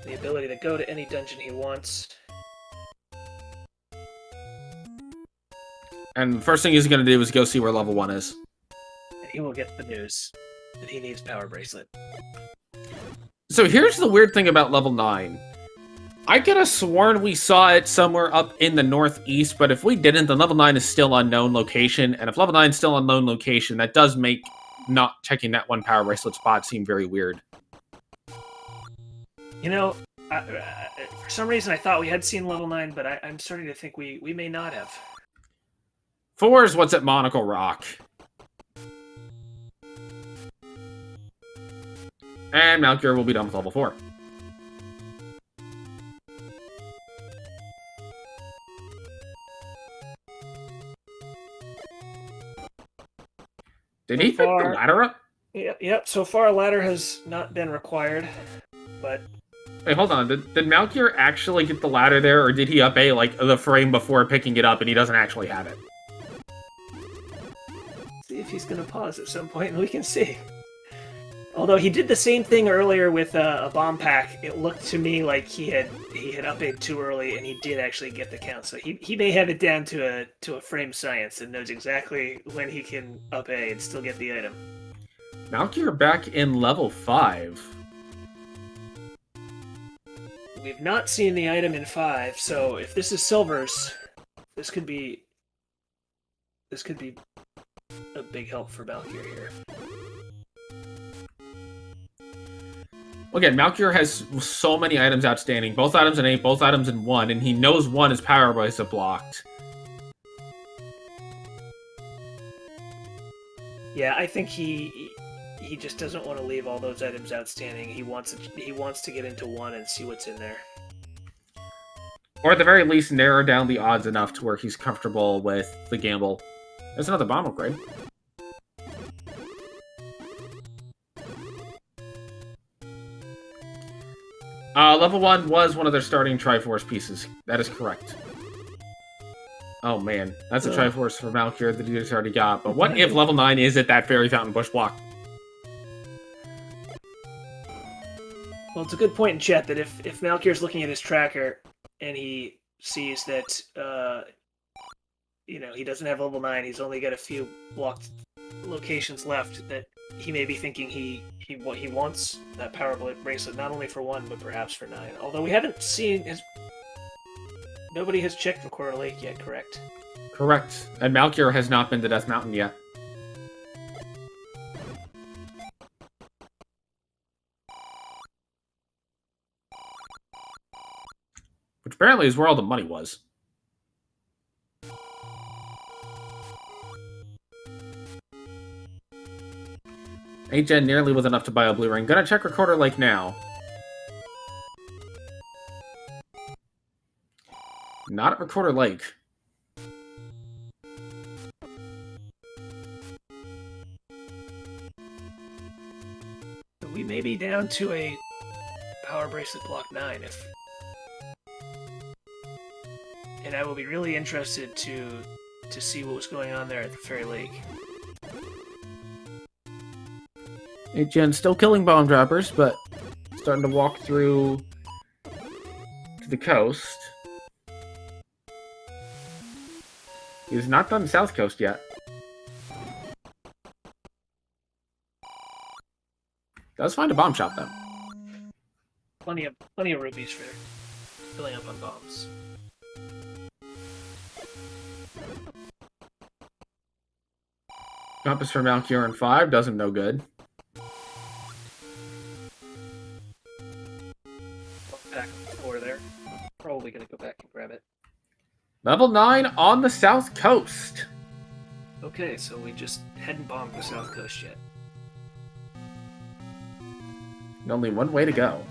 the ability to go to any dungeon he wants. And the first thing he's going to do is go see where level 1 is. And he will get the news that he needs power bracelet. So here's the weird thing about level 9. I could have sworn we saw it somewhere up in the northeast, but if we didn't, then level 9 is still unknown location. And if level 9 is still unknown location, that does make not checking that one power bracelet spot seem very weird. You know, for some reason I thought we had seen level 9, but I'm starting to think we may not have. 4 is what's at Monocle Rock. And Malchior will be done with level 4. Did he pick the ladder up? Yep, so far a ladder has not been required, but... Wait, hold on. Did Malchior actually get the ladder there, or did he up A, like, the frame before picking it up and he doesn't actually have it? See if he's going to pause at some point and we can see. Although he did the same thing earlier with a bomb pack, it looked to me like he had up A'd too early and he did actually get the count. So he may have it down to a frame science and knows exactly when he can up A and still get the item. Malchior back in level 5. We've not seen the item in 5, so if this is Silver's, this could be a big help for Malchior here. Again, Malchior has so many items outstanding. Both items in 8, both items in 1, and he knows 1 is power bracelet blocked. Yeah, I think he just doesn't want to leave all those items outstanding. He wants to get into 1 and see what's in there. Or at the very least, narrow down the odds enough to where he's comfortable with the gamble. There's another bomb upgrade. Level 1 was one of their starting Triforce pieces. That is correct. Oh man, that's a Triforce for Malchior that he just already got. But what if level 9 is at that Fairy Fountain Bush block? Well, it's a good point in chat that if Malchior's looking at his tracker and he sees that he doesn't have level 9, he's only got a few blocked locations left, that he may be thinking he wants that power bracelet not only for 1 but perhaps for 9. Although we haven't seen nobody has checked for Quarter Lake yet, correct? Correct. And Malchior has not been to Death Mountain yet. Which apparently is where all the money was. HN nearly was enough to buy a blue ring. Gonna check Recorder Lake now. Not at Recorder Lake. We may be down to a power bracelet block 9 and I will be really interested to see what was going on there at the Fairy Lake. HN still killing bomb droppers, but starting to walk through to the coast. He's not done the South Coast yet. Does find a bomb shop though. Plenty of rupees for filling up on bombs. Compass for Malchior in 5 does him no good. Back on the floor there. Probably gonna go back and grab it. Level 9 on the South Coast. Okay, so we just hadn't bombed the South Coast yet. And only one way to go.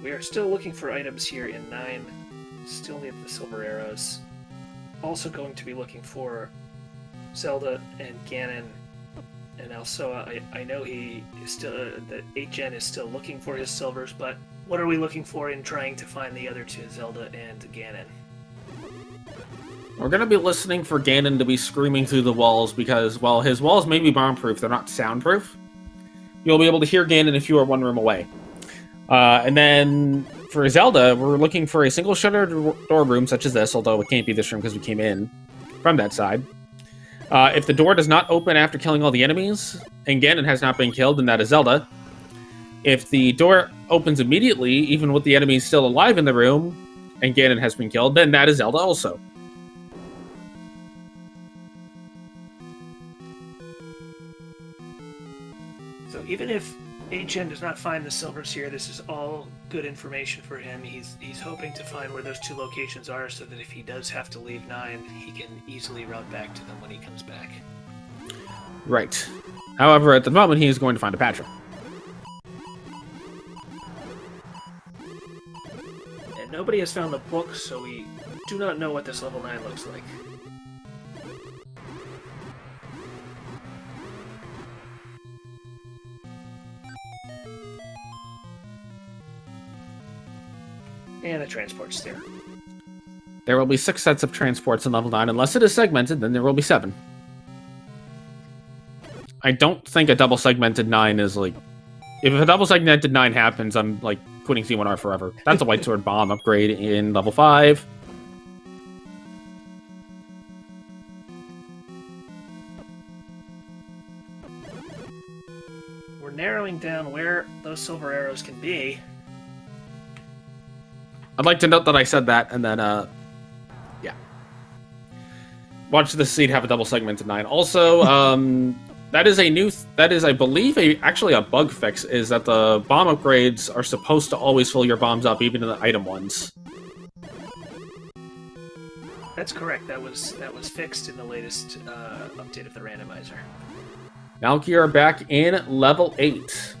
We are still looking for items here in 9. Still need the silver arrows. Also going to be looking for Zelda and Ganon. And also, I know he is still that HN is still looking for his silvers, but what are we looking for in trying to find the other two, Zelda and Ganon? We're going to be listening for Ganon to be screaming through the walls because, while his walls may be bomb-proof, they're not soundproof. You'll be able to hear Ganon if you are one room away. And then, for Zelda, we're looking for a single shutter door room such as this, although it can't be this room because we came in from that side. If the door does not open after killing all the enemies, and Ganon has not been killed, then that is Zelda. If the door opens immediately, even with the enemies still alive in the room, and Ganon has been killed, then that is Zelda also. So even if HN does not find the silvers here, this is all good information for him. He's hoping to find where those two locations are so that if he does have to leave 9, he can easily route back to them when he comes back. Right. However, at the moment, he is going to find a Patra. And nobody has found the book, so we do not know what this level 9 looks like. And the transport's there. There will be 6 sets of transports in level 9. Unless it is segmented, then there will be 7. I don't think a double segmented 9 is like... If a double segmented 9 happens, I'm like quitting Z1R forever. That's a White Sword Bomb upgrade in level 5. We're narrowing down where those silver arrows can be. I'd like to note that I said that, and then, yeah. Watch the seed have a double segmented 9. Also, that is a new. That is, I believe, actually a bug fix. Is that the bomb upgrades are supposed to always fill your bombs up, even in the item ones. That's correct. That was fixed in the latest update of the randomizer. Malchior back in level 8.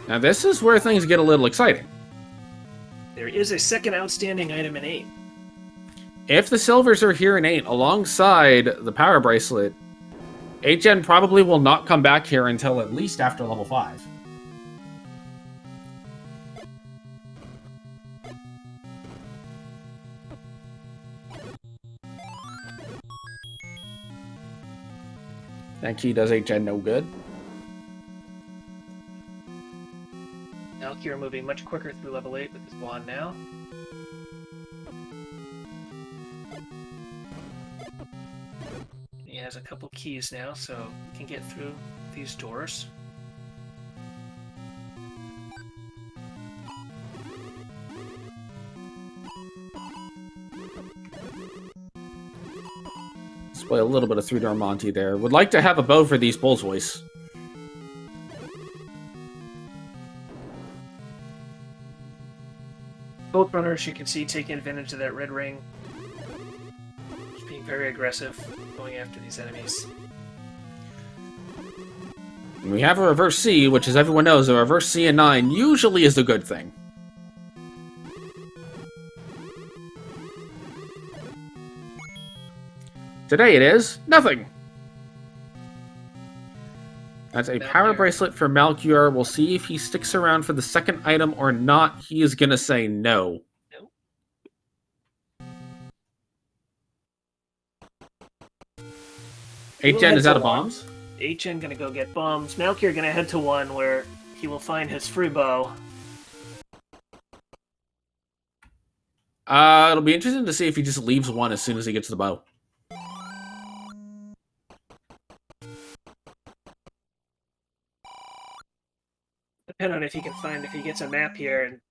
Now this is where things get a little exciting. There is a second outstanding item in 8. If the silvers are here in 8, alongside the power bracelet, 8gen probably will not come back here until at least after level 5. That key does 8gen no good. Malchior moving much quicker through level 8 with his wand now. He has a couple keys now, so he can get through these doors. Display a little bit of 3-door Monty there. Would like to have a bow for these Bull's Voice. Both runners, you can see, taking advantage of that red ring. Just being very aggressive, going after these enemies. We have a reverse C, which, as everyone knows, a reverse C in 9 usually is a good thing. Today it is nothing. That's a power bracelet for Malchior. We'll see if he sticks around for the second item or not. He is going to say no. Nope. 8gen is out of bombs. 8gen gonna go get bombs. Malchior gonna head to 1 where he will find his free bow. It'll be interesting to see if he just leaves 1 as soon as he gets the bow. Depending on if he can find, if he gets a map here and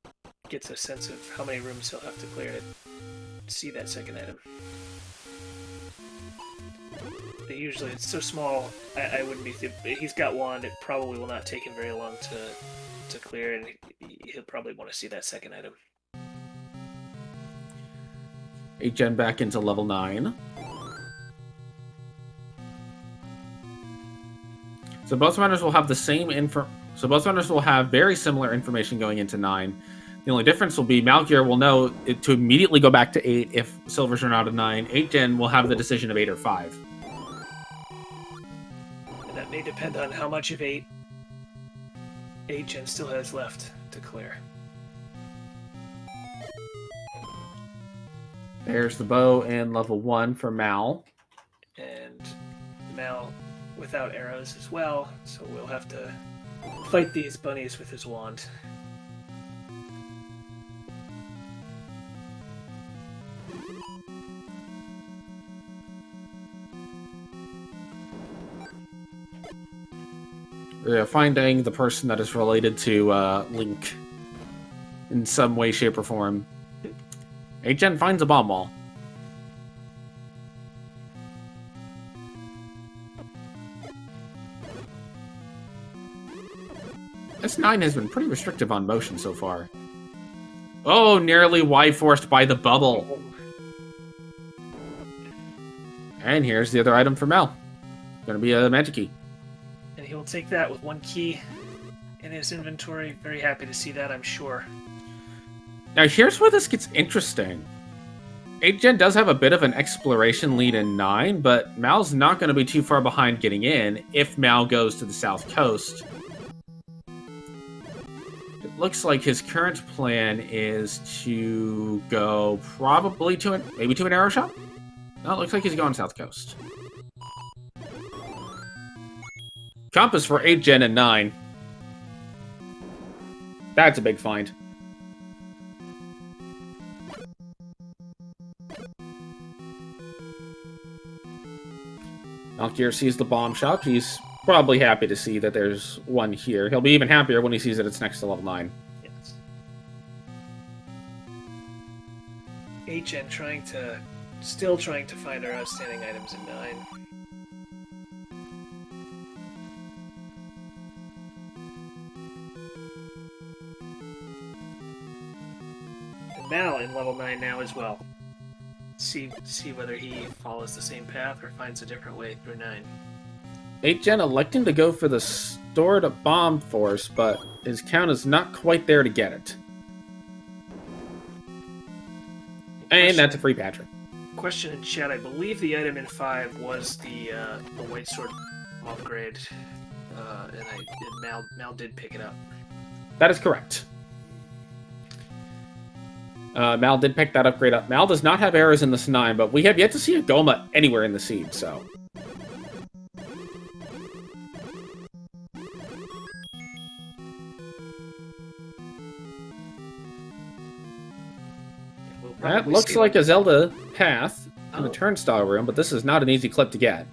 gets a sense of how many rooms he'll have to clear to see that second item. But usually it's so small, I wouldn't be... He's got 1, it probably will not take him very long to clear, and he'll probably want to see that second item. 8gen back into level 9. So both runners will have the same So both runners will have very similar information going into 9. The only difference will be Malchior will know to immediately go back to 8 if silvers are out of 9. 8gen will have the decision of 8 or 5. And that may depend on how much of 8gen still has left to clear. There's the bow in level 1 for Mal. And Mal without arrows as well, so we'll have to fight these bunnies with his wand. We're finding the person that is related to Link in some way, shape, or form. 8gen finds a bomb wall. S9 has been pretty restrictive on motion so far. Oh, nearly Y-forced by the bubble. And here's the other item for Mal. Gonna be a magic key. And he will take that with 1 key in his inventory. Very happy to see that, I'm sure. Now here's where this gets interesting. 8gen does have a bit of an exploration lead in 9, but Mal's not going to be too far behind getting in if Mal goes to the south coast. It looks like his current plan is to go probably to maybe to an arrow shop? No, it looks like he's going south coast. Compass for 8gen and 9. That's a big find. Malchior sees the bomb shop. He's probably happy to see that there's one here. He'll be even happier when he sees that it's next to level 9. Yes. HN still trying to find our outstanding items in 9. And Mal in level 9 now as well. See whether he follows the same path or finds a different way through 9. 8gen electing to go for the stored bomb force, but his count is not quite there to get it. And that's a free Patrick. Question in chat, I believe the item in 5 was the white sword upgrade, and Mal did pick it up. That is correct. Mal did pick that upgrade up. Mal does not have arrows in this 9, but we have yet to see a Goma anywhere in the seed, so... That looks like a Zelda path in the turnstile room, but this is not an easy clip to get.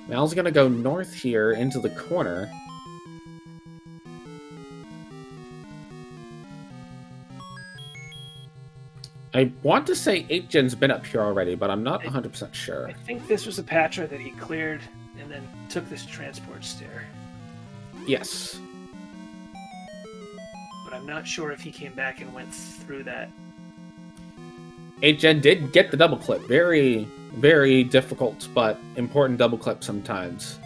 Mal's gonna go north here into the corner. I want to say 8gen's been up here already, but I'm not 100% sure. I think this was a Patra that he cleared and then took this transport stair. Yes. But I'm not sure if he came back and went through that. 8gen did get the double clip. Very, very difficult, but important double clip sometimes.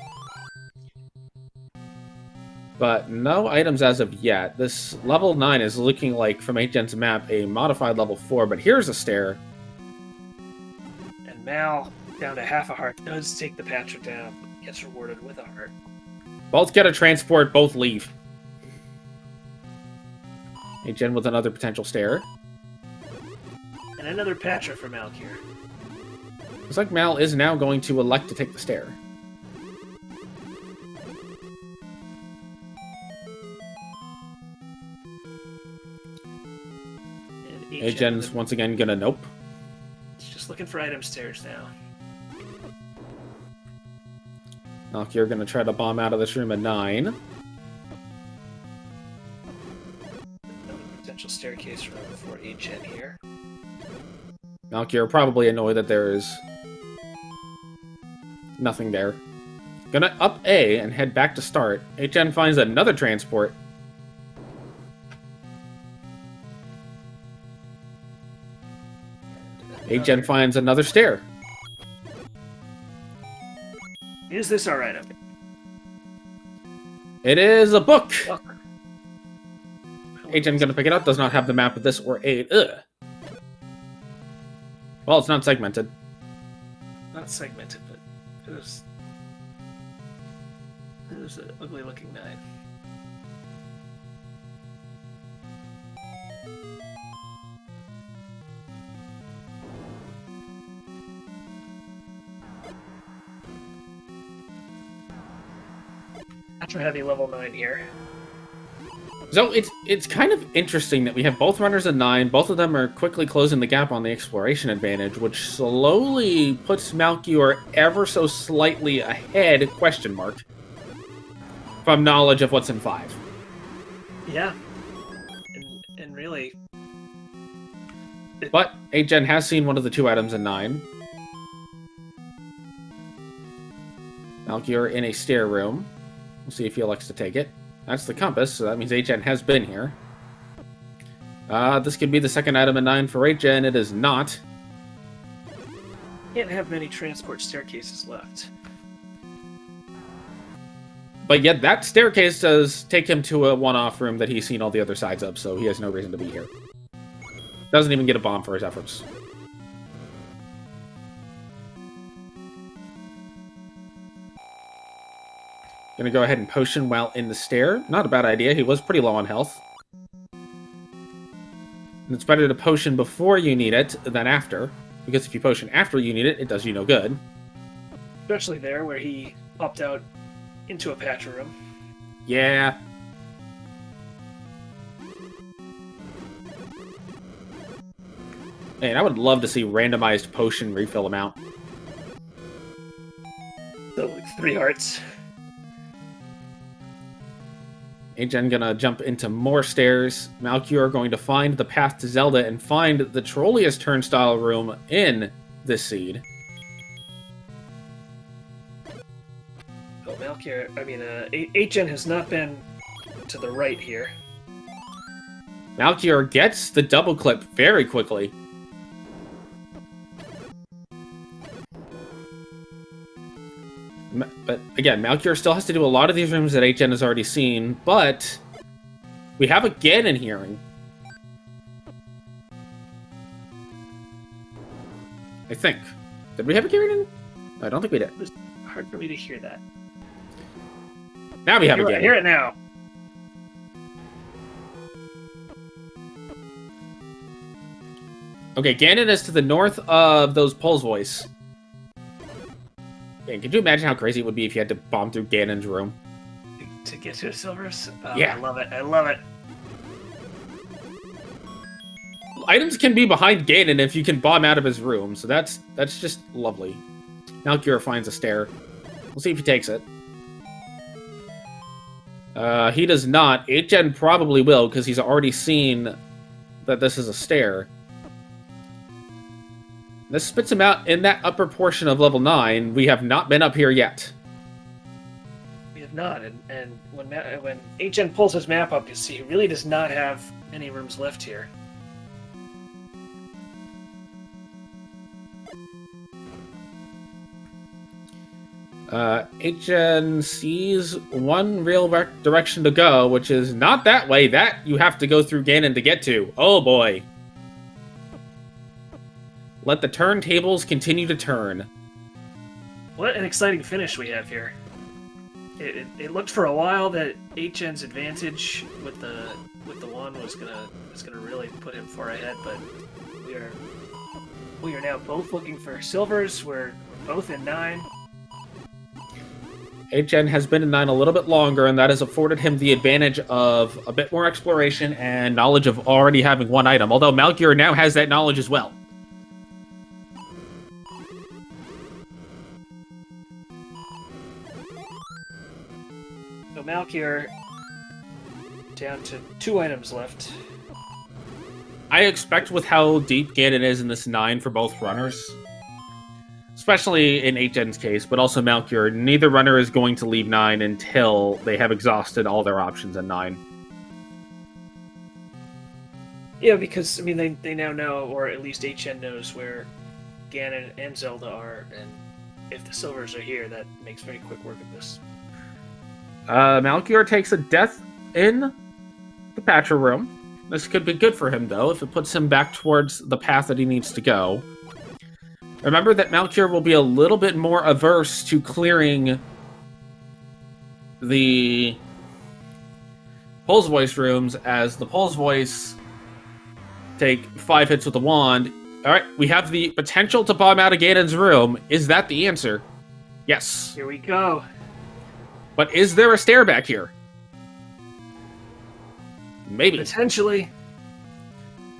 But no items as of yet. This level 9 is looking like, from 8gen's map, a modified level 4, but here's a stair. And Mal, down to half a heart, does take the Patra down. Gets rewarded with a heart. Both get a transport, both leave. 8gen with another potential stair. And another Patra for Malchior. Looks like Mal is now going to elect to take the stair. And 8gen's once again gonna nope. He's just looking for item stairs now. Malchior gonna try to bomb out of this room at 9. Another potential staircase room for 8gen here. Malchior probably annoyed that there is nothing there. Gonna up A and head back to start. 8gen finds another transport. And 8gen finds another stair. Is this our item? It is a book! Fuck. 8gen gonna pick it up, does not have the map of this or 8. Ugh. Well, it's not segmented. Not segmented, but it was an ugly looking 9. Ultra heavy level 9 here. So it's kind of interesting that we have both runners at 9. Both of them are quickly closing the gap on the exploration advantage, which slowly puts Malchior ever so slightly ahead, question mark, from knowledge of what's in 5. Yeah. And really... But 8gen has seen one of the 2 items in 9. Malchior in a stair room. We'll see if he elects to take it. That's the compass, so that means 8gen has been here. This could be the second item in 9 for 8gen. It is not. Can't have many transport staircases left. But yet that staircase does take him to a one-off room that he's seen all the other sides of, so he has no reason to be here. Doesn't even get a bomb for his efforts. Gonna go ahead and potion while in the stair. Not a bad idea. He was pretty low on health. And it's better to potion before you need it than after. Because if you potion after you need it, it does you no good. Especially there, where he popped out into a Patra room. Yeah. Man, I would love to see randomized potion refill amount. So 3 hearts. Agen gonna jump into more stairs. Malchior going to find the path to Zelda and find the trolliest turnstile room in this seed. Oh, Malchior, I mean, Agen has not been to the right here. Malchior gets the double clip very quickly. But again, Malchior still has to do a lot of these rooms that Agen has already seen, but we have a Ganon hearing. I think. Did we have a Ganon? I don't think we did. It was hard for me to hear that. Now we have a Ganon. I hear it now. Okay, Ganon is to the north of those Pole's voice. Man, could you imagine how crazy it would be if you had to bomb through Ganon's room? To get to the silvers? Oh, Yeah. I love it. I love it. Items can be behind Ganon if you can bomb out of his room, so that's just lovely. Malchior finds a stair. We'll see if he takes it. He does not. Agen probably will, because he's already seen that this is a stair. This spits him out in that upper portion of level 9. We have not been up here yet. We have not, and when Agen pulls his map up, you see he really does not have any rooms left here. Agen sees one real direction to go, which is not that way. That you have to go through Ganon to get to. Oh boy. Let the turntables continue to turn. What an exciting finish we have here. It looked for a while that Agen's advantage with the wand was gonna really put him far ahead, but we are now both looking for silvers. We're both in 9. Agen has been in 9 a little bit longer, and that has afforded him the advantage of a bit more exploration and knowledge of already having one item, although Malchior now has that knowledge as well. So Malchior down to 2 items left. I expect with how deep Ganon is in this 9 for both runners, especially in Agen's case, but also Malchior, neither runner is going to leave 9 until they have exhausted all their options in 9. Yeah, because, I mean, they now know, or at least Agen knows, where Ganon and Zelda are, and if the silvers are here, that makes very quick work of this. Malchior takes a death in the Patcher room. This could be good for him, though, if it puts him back towards the path that he needs to go. Remember that Malchior will be a little bit more averse to clearing the Pole's Voice rooms, as the Pole's Voice take 5 hits with the wand. Alright, we have the potential to bomb out of Ganon's room. Is that the answer? Yes. Here we go. But is there a stair back here? Maybe. Potentially.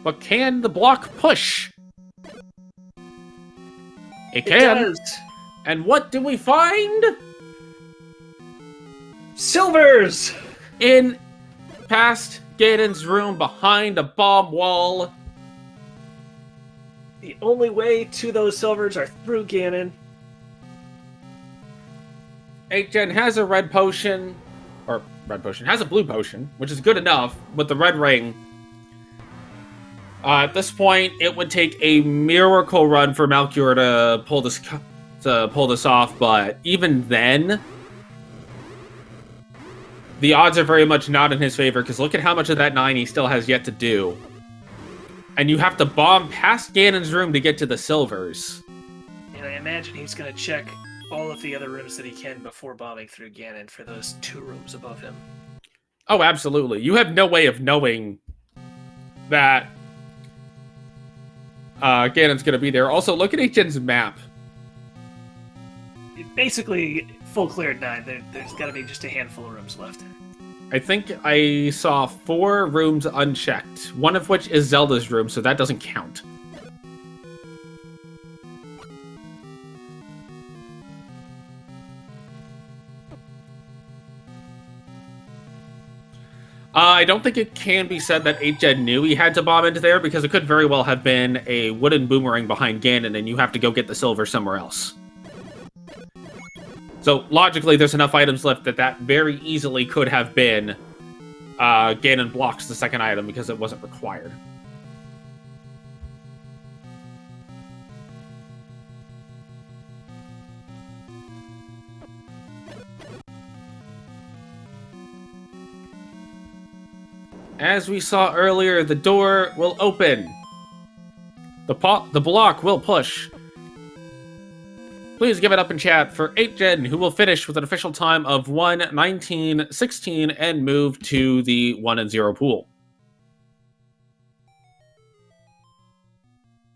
But can the block push? It can. It does. And what do we find? Silvers! In past Ganon's room behind a bomb wall. The only way to those silvers are through Ganon. Agen has a red potion, or red potion, has a blue potion, which is good enough with the red ring. At this point, it would take a miracle run for Malchior to pull this off, but even then, the odds are very much not in his favor, because look at how much of that 9 he still has yet to do. And you have to bomb past Ganon's room to get to the silvers. And I imagine he's going to check all of the other rooms that he can before bombing through Ganon for those 2 rooms above him. Oh, absolutely. You have no way of knowing that Ganon's going to be there. Also, look at Agen's map. Basically, full cleared 9. There's got to be just a handful of rooms left. I think I saw 4 rooms unchecked, one of which is Zelda's room, so that doesn't count. I don't think it can be said that 8gen knew he had to bomb into there, because it could very well have been a wooden boomerang behind Ganon, and you have to go get the silver somewhere else. So, logically, there's enough items left that very easily could have been Ganon blocks the second item because it wasn't required. As we saw earlier, the door will open. The block will push. Please give it up in chat for 8gen, who will finish with an official time of 1:19:16 and move to the 1 and 0 pool.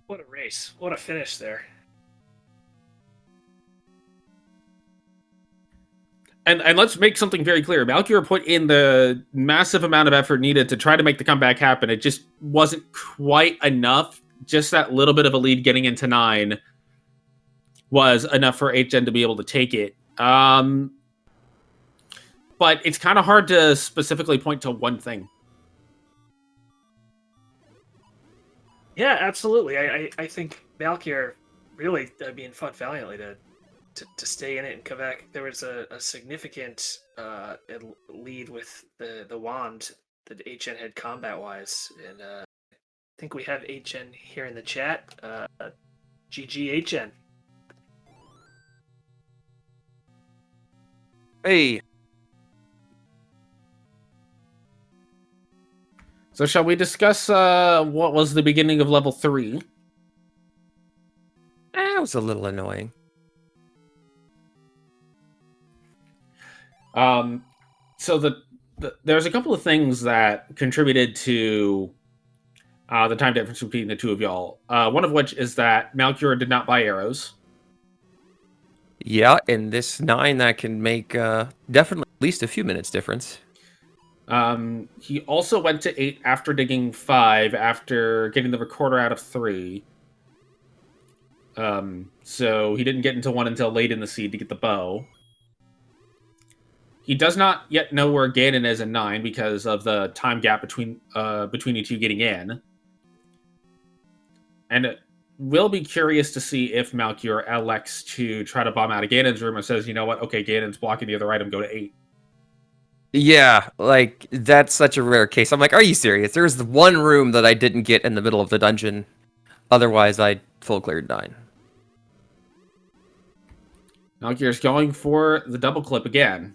What a race. What a finish there. And let's make something very clear. Malchior put in the massive amount of effort needed to try to make the comeback happen. It just wasn't quite enough. Just that little bit of a lead getting into 9 was enough for 8gen to be able to take it. But it's kind of hard to specifically point to one thing. Yeah, absolutely. I think Malchior really fought valiantly to stay in it and come back. There was a significant lead with the wand that 8gen had combat-wise. And I think we have 8gen here in the chat. GG 8gen. Hey. So shall we discuss what was the beginning of level 3? That was a little annoying. So there's a couple of things that contributed to the time difference between the two of y'all. One of which is that Malchior did not buy arrows. Yeah, in this 9, that can make definitely at least a few minutes difference. He also went to 8 after digging 5, after getting the recorder out of 3. So he didn't get into 1 until late in the seed to get the bow. He does not yet know where Ganon is in 9 because of the time gap between you two getting in. And we'll be curious to see if Malchior elects to try to bomb out of Ganon's room and says, you know what, okay, Ganon's blocking the other item, go to 8. Yeah, like, that's such a rare case. I'm like, are you serious? There's the one room that I didn't get in the middle of the dungeon. Otherwise, I full cleared 9. Malchior's going for the double clip again.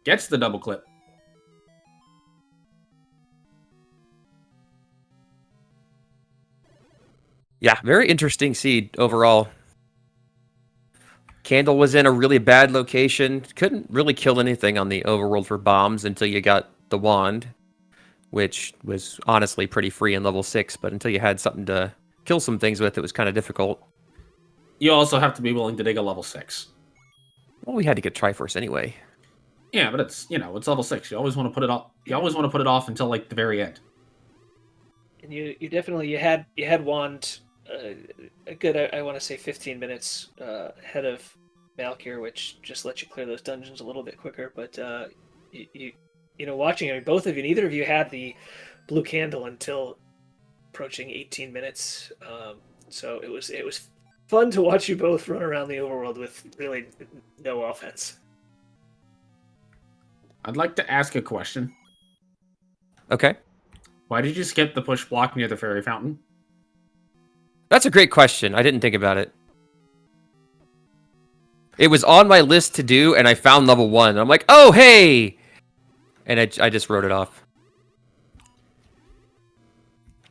Gets the double clip. Yeah, very interesting seed overall. Candle was in a really bad location. Couldn't really kill anything on the overworld for bombs until you got the wand, which was honestly pretty free in level 6, but until you had something to kill some things with, it was kind of difficult. You also have to be willing to dig a level 6. Well, we had to get Triforce anyway. Yeah, but it's, it's level 6. You always want to put it off. You always want to put it off until like the very end. And you definitely you had wand a good, I want to say 15 minutes ahead of Malchior, which just lets you clear those dungeons a little bit quicker. But watching, both of you, neither of you had the blue candle until approaching 18 minutes. So it was fun to watch you both run around the overworld with really no offense. I'd like to ask a question. Okay. Why did you skip the push block near the fairy fountain? That's a great question. I didn't think about it. It was on my list to do, and I found level 1. I'm like, oh, hey! And I just wrote it off.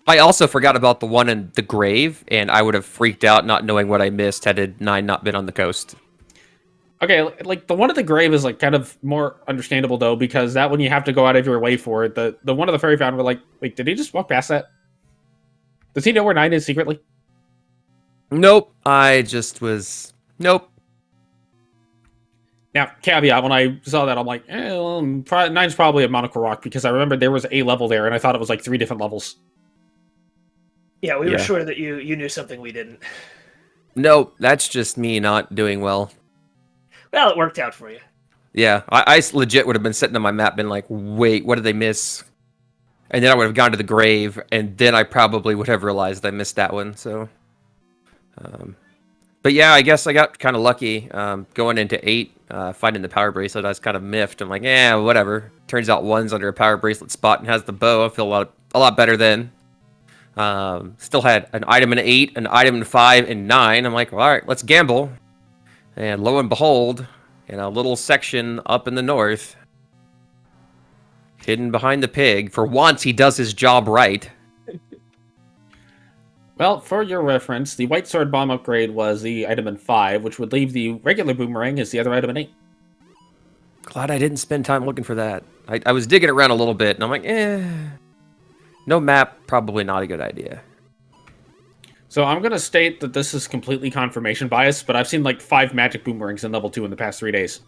I also forgot about the one in the grave, and I would have freaked out not knowing what I missed had 9 not been on the coast. Okay, like, the one at the grave is, like, kind of more understandable, though, because that one you have to go out of your way for. The one of the fairy fountain, we're like, wait, did he just walk past that? Does he know where 9 is secretly? Nope. I just was... Nope. Now, caveat, when I saw that, I'm like, 9's probably a Monaco Rock, because I remember there was a level there, and I thought it was, like, 3 different levels. Yeah, we were sure that you knew something we didn't. Nope, that's just me not doing well. Well, it worked out for you. Yeah, I legit would have been sitting on my map, been like, wait, what did they miss? And then I would have gone to the grave, and then I probably would have realized I missed that one. So, but yeah, I guess I got kind of lucky going into 8, finding the power bracelet. I was kind of miffed. I'm like, yeah, whatever. Turns out 1's under a power bracelet spot and has the bow. I feel a lot better then. Still had an item in 8, an item in 5, and 9. I'm like, well, all right, let's gamble. And lo and behold, in a little section up in the north, hidden behind the pig. For once, he does his job right. Well, for your reference, the white sword bomb upgrade was the item in 5, which would leave the regular boomerang as the other item in 8. Glad I didn't spend time looking for that. I was digging around a little bit, and I'm like, no map, probably not a good idea. So I'm going to state that this is completely confirmation bias, but I've seen like 5 magic boomerangs in level 2 in the past 3 days.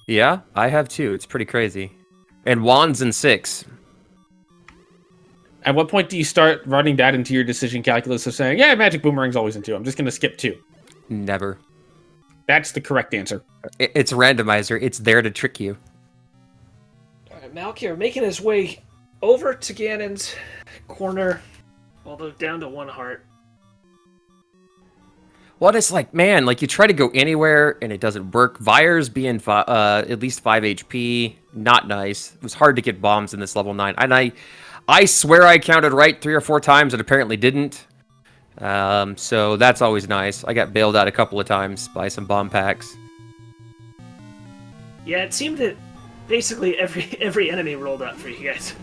Yeah, I have too. It's pretty crazy. And wands in 6. At what point do you start running that into your decision calculus of saying, yeah, magic boomerang's always in 2. I'm just going to skip 2. Never. That's the correct answer. It's a randomizer. It's there to trick you. All right, Malchior making his way over to Ganon's corner, although down to 1 heart. Well, it's like, man, like you try to go anywhere and it doesn't work. Vire's being at least 5 HP. Not nice. It was hard to get bombs in this level 9. And I swear I counted right 3 or 4 times and apparently didn't. So that's always nice. I got bailed out a couple of times by some bomb packs. Yeah, it seemed that basically every enemy rolled up for you guys.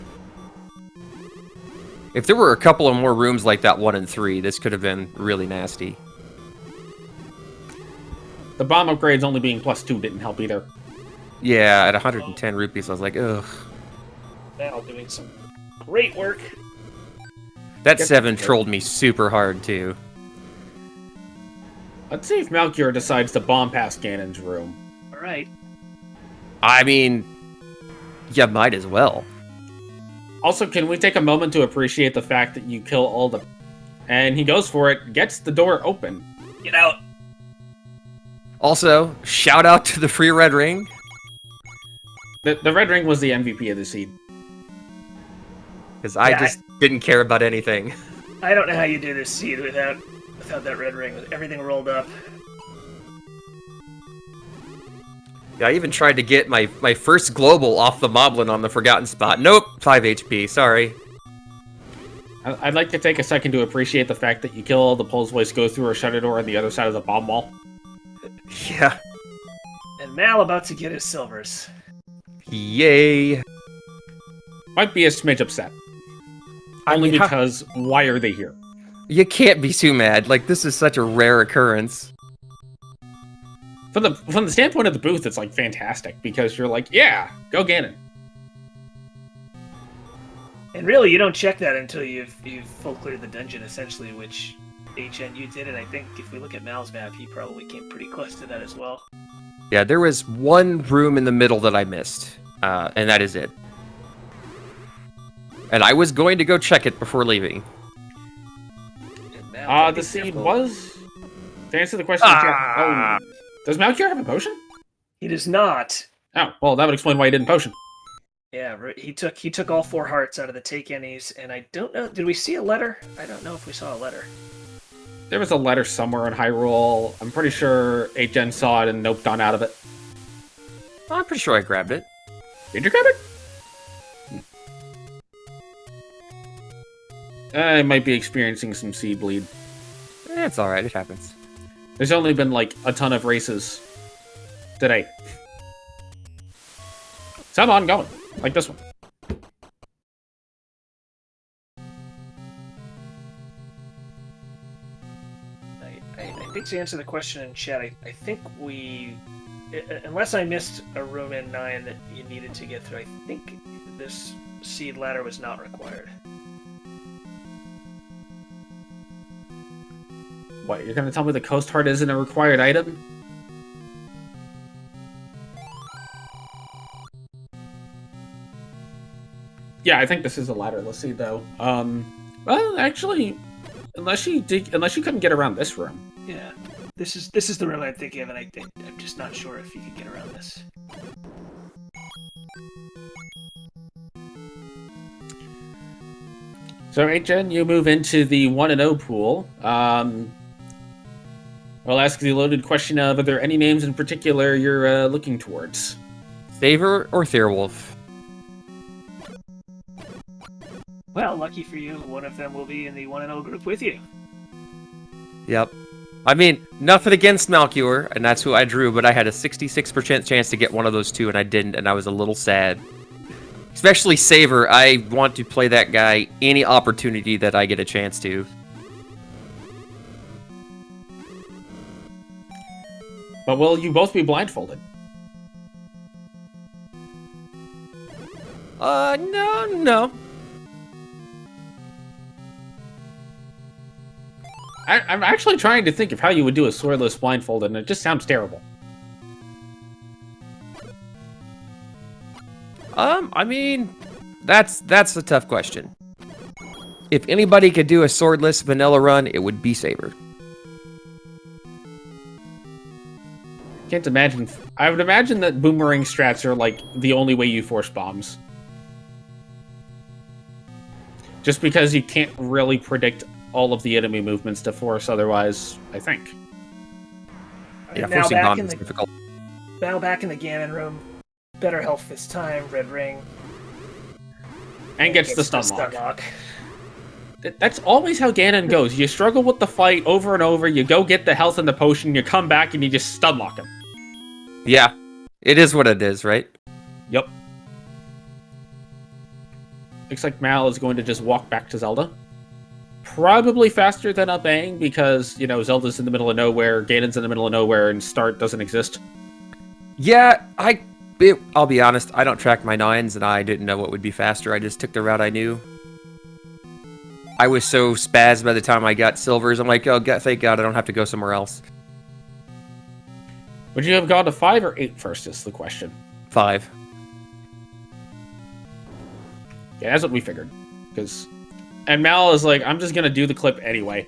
If there were a couple of more rooms like that 1 and 3, this could have been really nasty. The bomb upgrades only being +2 didn't help either. Yeah, at 110 rupees, I was like, ugh. Val doing some great work. That 7 trolled me super hard, too. Let's see if Malchior decides to bomb past Ganon's room. All right. I mean, yeah, might as well. Also, can we take a moment to appreciate the fact that you kill all the... And he goes for it, gets the door open. Get out. Also, shout out to the free red ring. The red ring was the MVP of the seed. Because I just didn't care about anything. I don't know how you do this seed without that red ring, with everything rolled up. Yeah, I even tried to get my first global off the Moblin on the Forgotten Spot. Nope, 5 HP, sorry. I'd like to take a second to appreciate the fact that you kill all the Pulse Voice, go through a shutter door on the other side of the bomb wall. Yeah. And Mal about to get his silvers. Yay. Might be a smidge upset. Only because, why are they here? You can't be too mad. Like, this is such a rare occurrence. From the standpoint of the booth, it's, like, fantastic. Because you're like, yeah, go Ganon. And really, you don't check that until you've full cleared the dungeon, essentially, which HN you did. And I think if we look at Mal's map, he probably came pretty close to that as well. Yeah, there was one room in the middle that I missed. And that is it. And I was going to go check it before leaving. The seed was... To answer the question... does Malchior have a potion? He does not. Oh, well, that would explain why he didn't potion. Yeah, he took all 4 hearts out of the Ategenos, and I don't know... Did we see a letter? I don't know if we saw a letter. There was a letter somewhere in Hyrule. I'm pretty sure HN saw it and noped on out of it. I'm pretty sure I grabbed it. Did you grab it? I might be experiencing some seed bleed. It's alright, it happens. There's only been, like, a ton of races today. Some ongoing, like this one. I think to answer the question in chat, I think we... Unless I missed a room in 9 that you needed to get through, I think this seed ladder was not required. What, you're gonna tell me the Coast Heart isn't a required item? Yeah, I think this is a ladderless seed, though. Well, actually, unless you couldn't get around this room. Yeah. This is the room I'm thinking of, and I'm just not sure if you can get around this. So, 8gen, you move into the 1-0 pool. I'll ask the loaded question of, are there any names in particular you're looking towards? Saver or Theorwolf? Well, lucky for you, one of them will be in the 1-0 group with you. Yep. I mean, nothing against Malchior, and that's who I drew, but I had a 66% chance to get one of those two, and I didn't, and I was a little sad. Especially Saver, I want to play that guy any opportunity that I get a chance to. But will you both be blindfolded? No. I'm actually trying to think of how you would do a swordless blindfolded, and it just sounds terrible. I mean, that's a tough question. If anybody could do a swordless vanilla run, it would be Saber. Can't imagine. I would imagine that boomerang strats are like the only way you force bombs. Just because you can't really predict all of the enemy movements to force otherwise, I think. Yeah, Now forcing back bombs in is the difficult. now back in the Ganon room. Better health this time. Red ring. And gets the stun lock. That's always how Ganon goes. You struggle with the fight over and over, you go get the health and the potion, you come back and you just stun lock him. Yeah, it is what it is, right? Yep. Looks like Mal is going to just walk back to Zelda. Probably faster than a bang because, you know, Zelda's in the middle of nowhere, Ganon's in the middle of nowhere, and start doesn't exist. Yeah, I'll be honest, I don't track my nines, and I didn't know what would be faster. I just took the route I knew. I was so spazzed by the time I got silvers. I'm like, oh, God, thank God I don't have to go somewhere else. Would you have gone to 5 or 8 first is the question. 5. Yeah, that's what we figured. And Mal is like, I'm just going to do the clip anyway.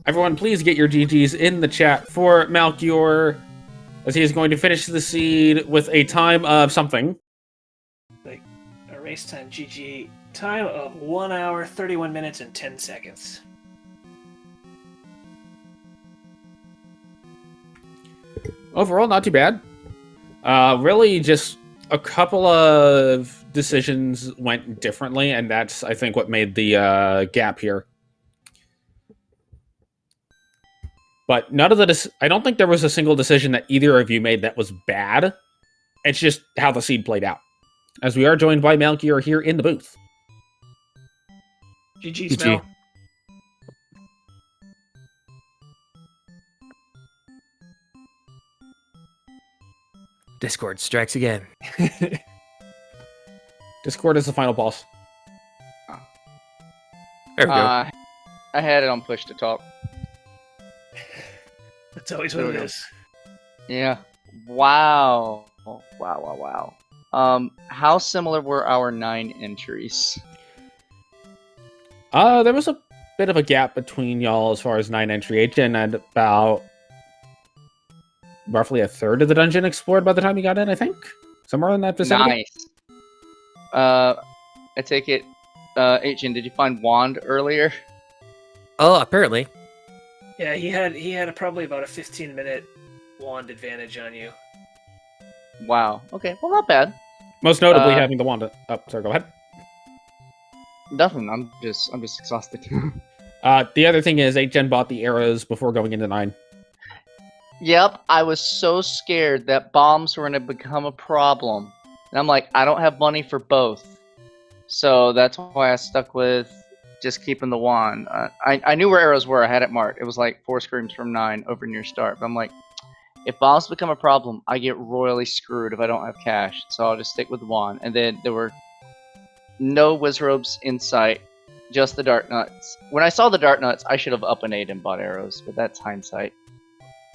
Everyone, please get your GGs in the chat for Malchior, as he is going to finish the seed with a time of something. Like a race time GG time of 1 hour, 31 minutes, and 10 seconds. Overall, not too bad. Really, just a couple of decisions went differently, and that's, I think, what made the gap here. But none of the... I don't think there was a single decision that either of you made that was bad. It's just how the seed played out. As we are joined by Malchior here in the booth. GG, Smell. Discord strikes again. Discord is the final boss. There we go. I had it on push to talk. That's always what it is. Yeah. Wow. Wow. How similar were our 9 entries? There was a bit of a gap between y'all as far as 9 entry. HN had about roughly a third of the dungeon explored by the time you got in, I think. Somewhere in that vicinity. Nice. I take it, HN, did you find Wand earlier? Oh, apparently. Yeah, he had probably about a 15-minute wand advantage on you. Wow. Okay, well, not bad. Most notably having the wand. Oh, sorry, go ahead. Nothing. I'm just exhausted. The other thing is 8gen bought the arrows before going into 9. Yep, I was so scared that bombs were going to become a problem. And I'm like, I don't have money for both. So that's why I stuck with just keeping the wand. I knew where arrows were. I had it marked. It was like 4 screams from 9 over near start. But I'm like, if bombs become a problem, I get royally screwed if I don't have cash. So I'll just stick with the wand. And then there were no Wizrobes in sight, just the Dart Nuts. When I saw the Dart Nuts, I should have up and and bought arrows, but that's hindsight.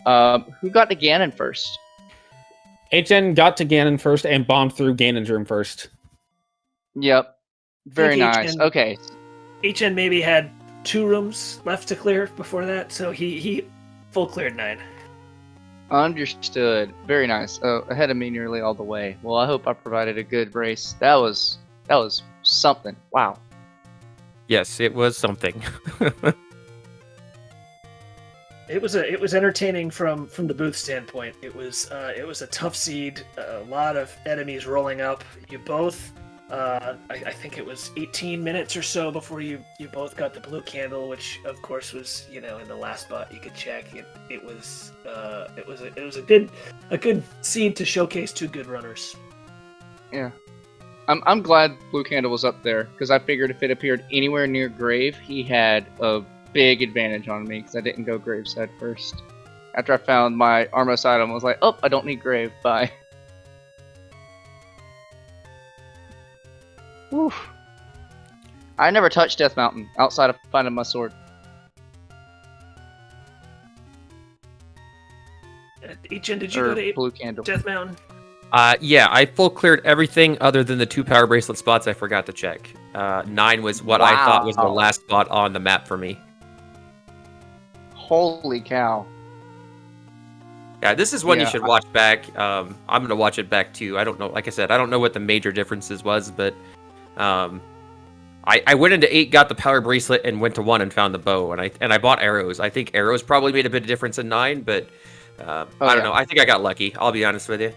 Who got to Ganon first? HN got to Ganon first and bombed through Ganon's room first. Yep. Very think nice. HN Okay. HN maybe had 2 rooms left to clear before that, so he full cleared 9. Understood. Very nice. Ahead of me nearly all the way. Well, I hope I provided a good race. That was something. Wow. Yes, it was something. It was entertaining from the booth standpoint. It was a tough seed, a lot of enemies rolling up. You both, I think it was 18 minutes or so before you both got the blue candle, which of course was in the last spot you could check. It was a good seed to showcase 2 good runners. Yeah. I'm glad Blue Candle was up there, because I figured if it appeared anywhere near Grave, he had a big advantage on me, because I didn't go Graveside first. After I found my Armos item, I was like, oh, I don't need Grave, bye. Whew. I never touched Death Mountain, outside of finding my sword. Echen, did you go to Blue Candle? Death Mountain? Yeah, I full cleared everything other than the 2 power bracelet spots I forgot to check. 9 was what I thought was the Wow. last spot on the map for me. Holy cow. Yeah, this is one you Yeah, should watch back. I'm gonna watch it back too. I don't know, like I said, I don't know what the major differences was, but I went into 8, got the power bracelet, and went to 1 and found the bow, and I bought arrows. I think arrows probably made a bit of difference in 9, but I don't know. I think I got lucky. I'll be honest with you.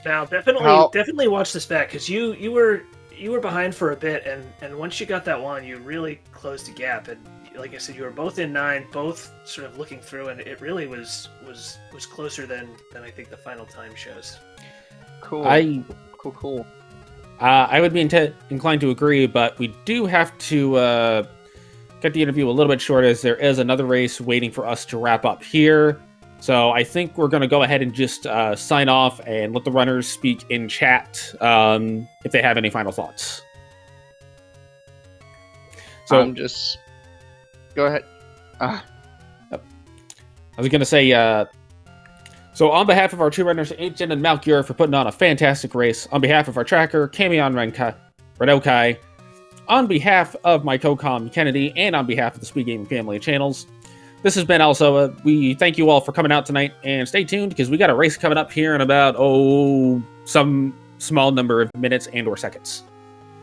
Now, definitely watch this back, because you were behind for a bit, and once you got that 1, you really closed the gap. And like I said, you were both in 9, both sort of looking through, and it really was closer than I think the final time shows. Cool. Cool. I would be inclined to agree, but we do have to cut the interview a little bit short, as there is another race waiting for us to wrap up here. So I think we're going to go ahead and just sign off and let the runners speak in chat if they have any final thoughts. So go ahead. I was going to say, so on behalf of our 2 runners, Ancient and Malchior, for putting on a fantastic race, on behalf of our tracker, Camion Redokai, on behalf of my co-com, Kennedy, and on behalf of the SpeedGaming family of channels, this has been also, we thank you all for coming out tonight, and stay tuned, because we got a race coming up here in about, some small number of minutes and or seconds.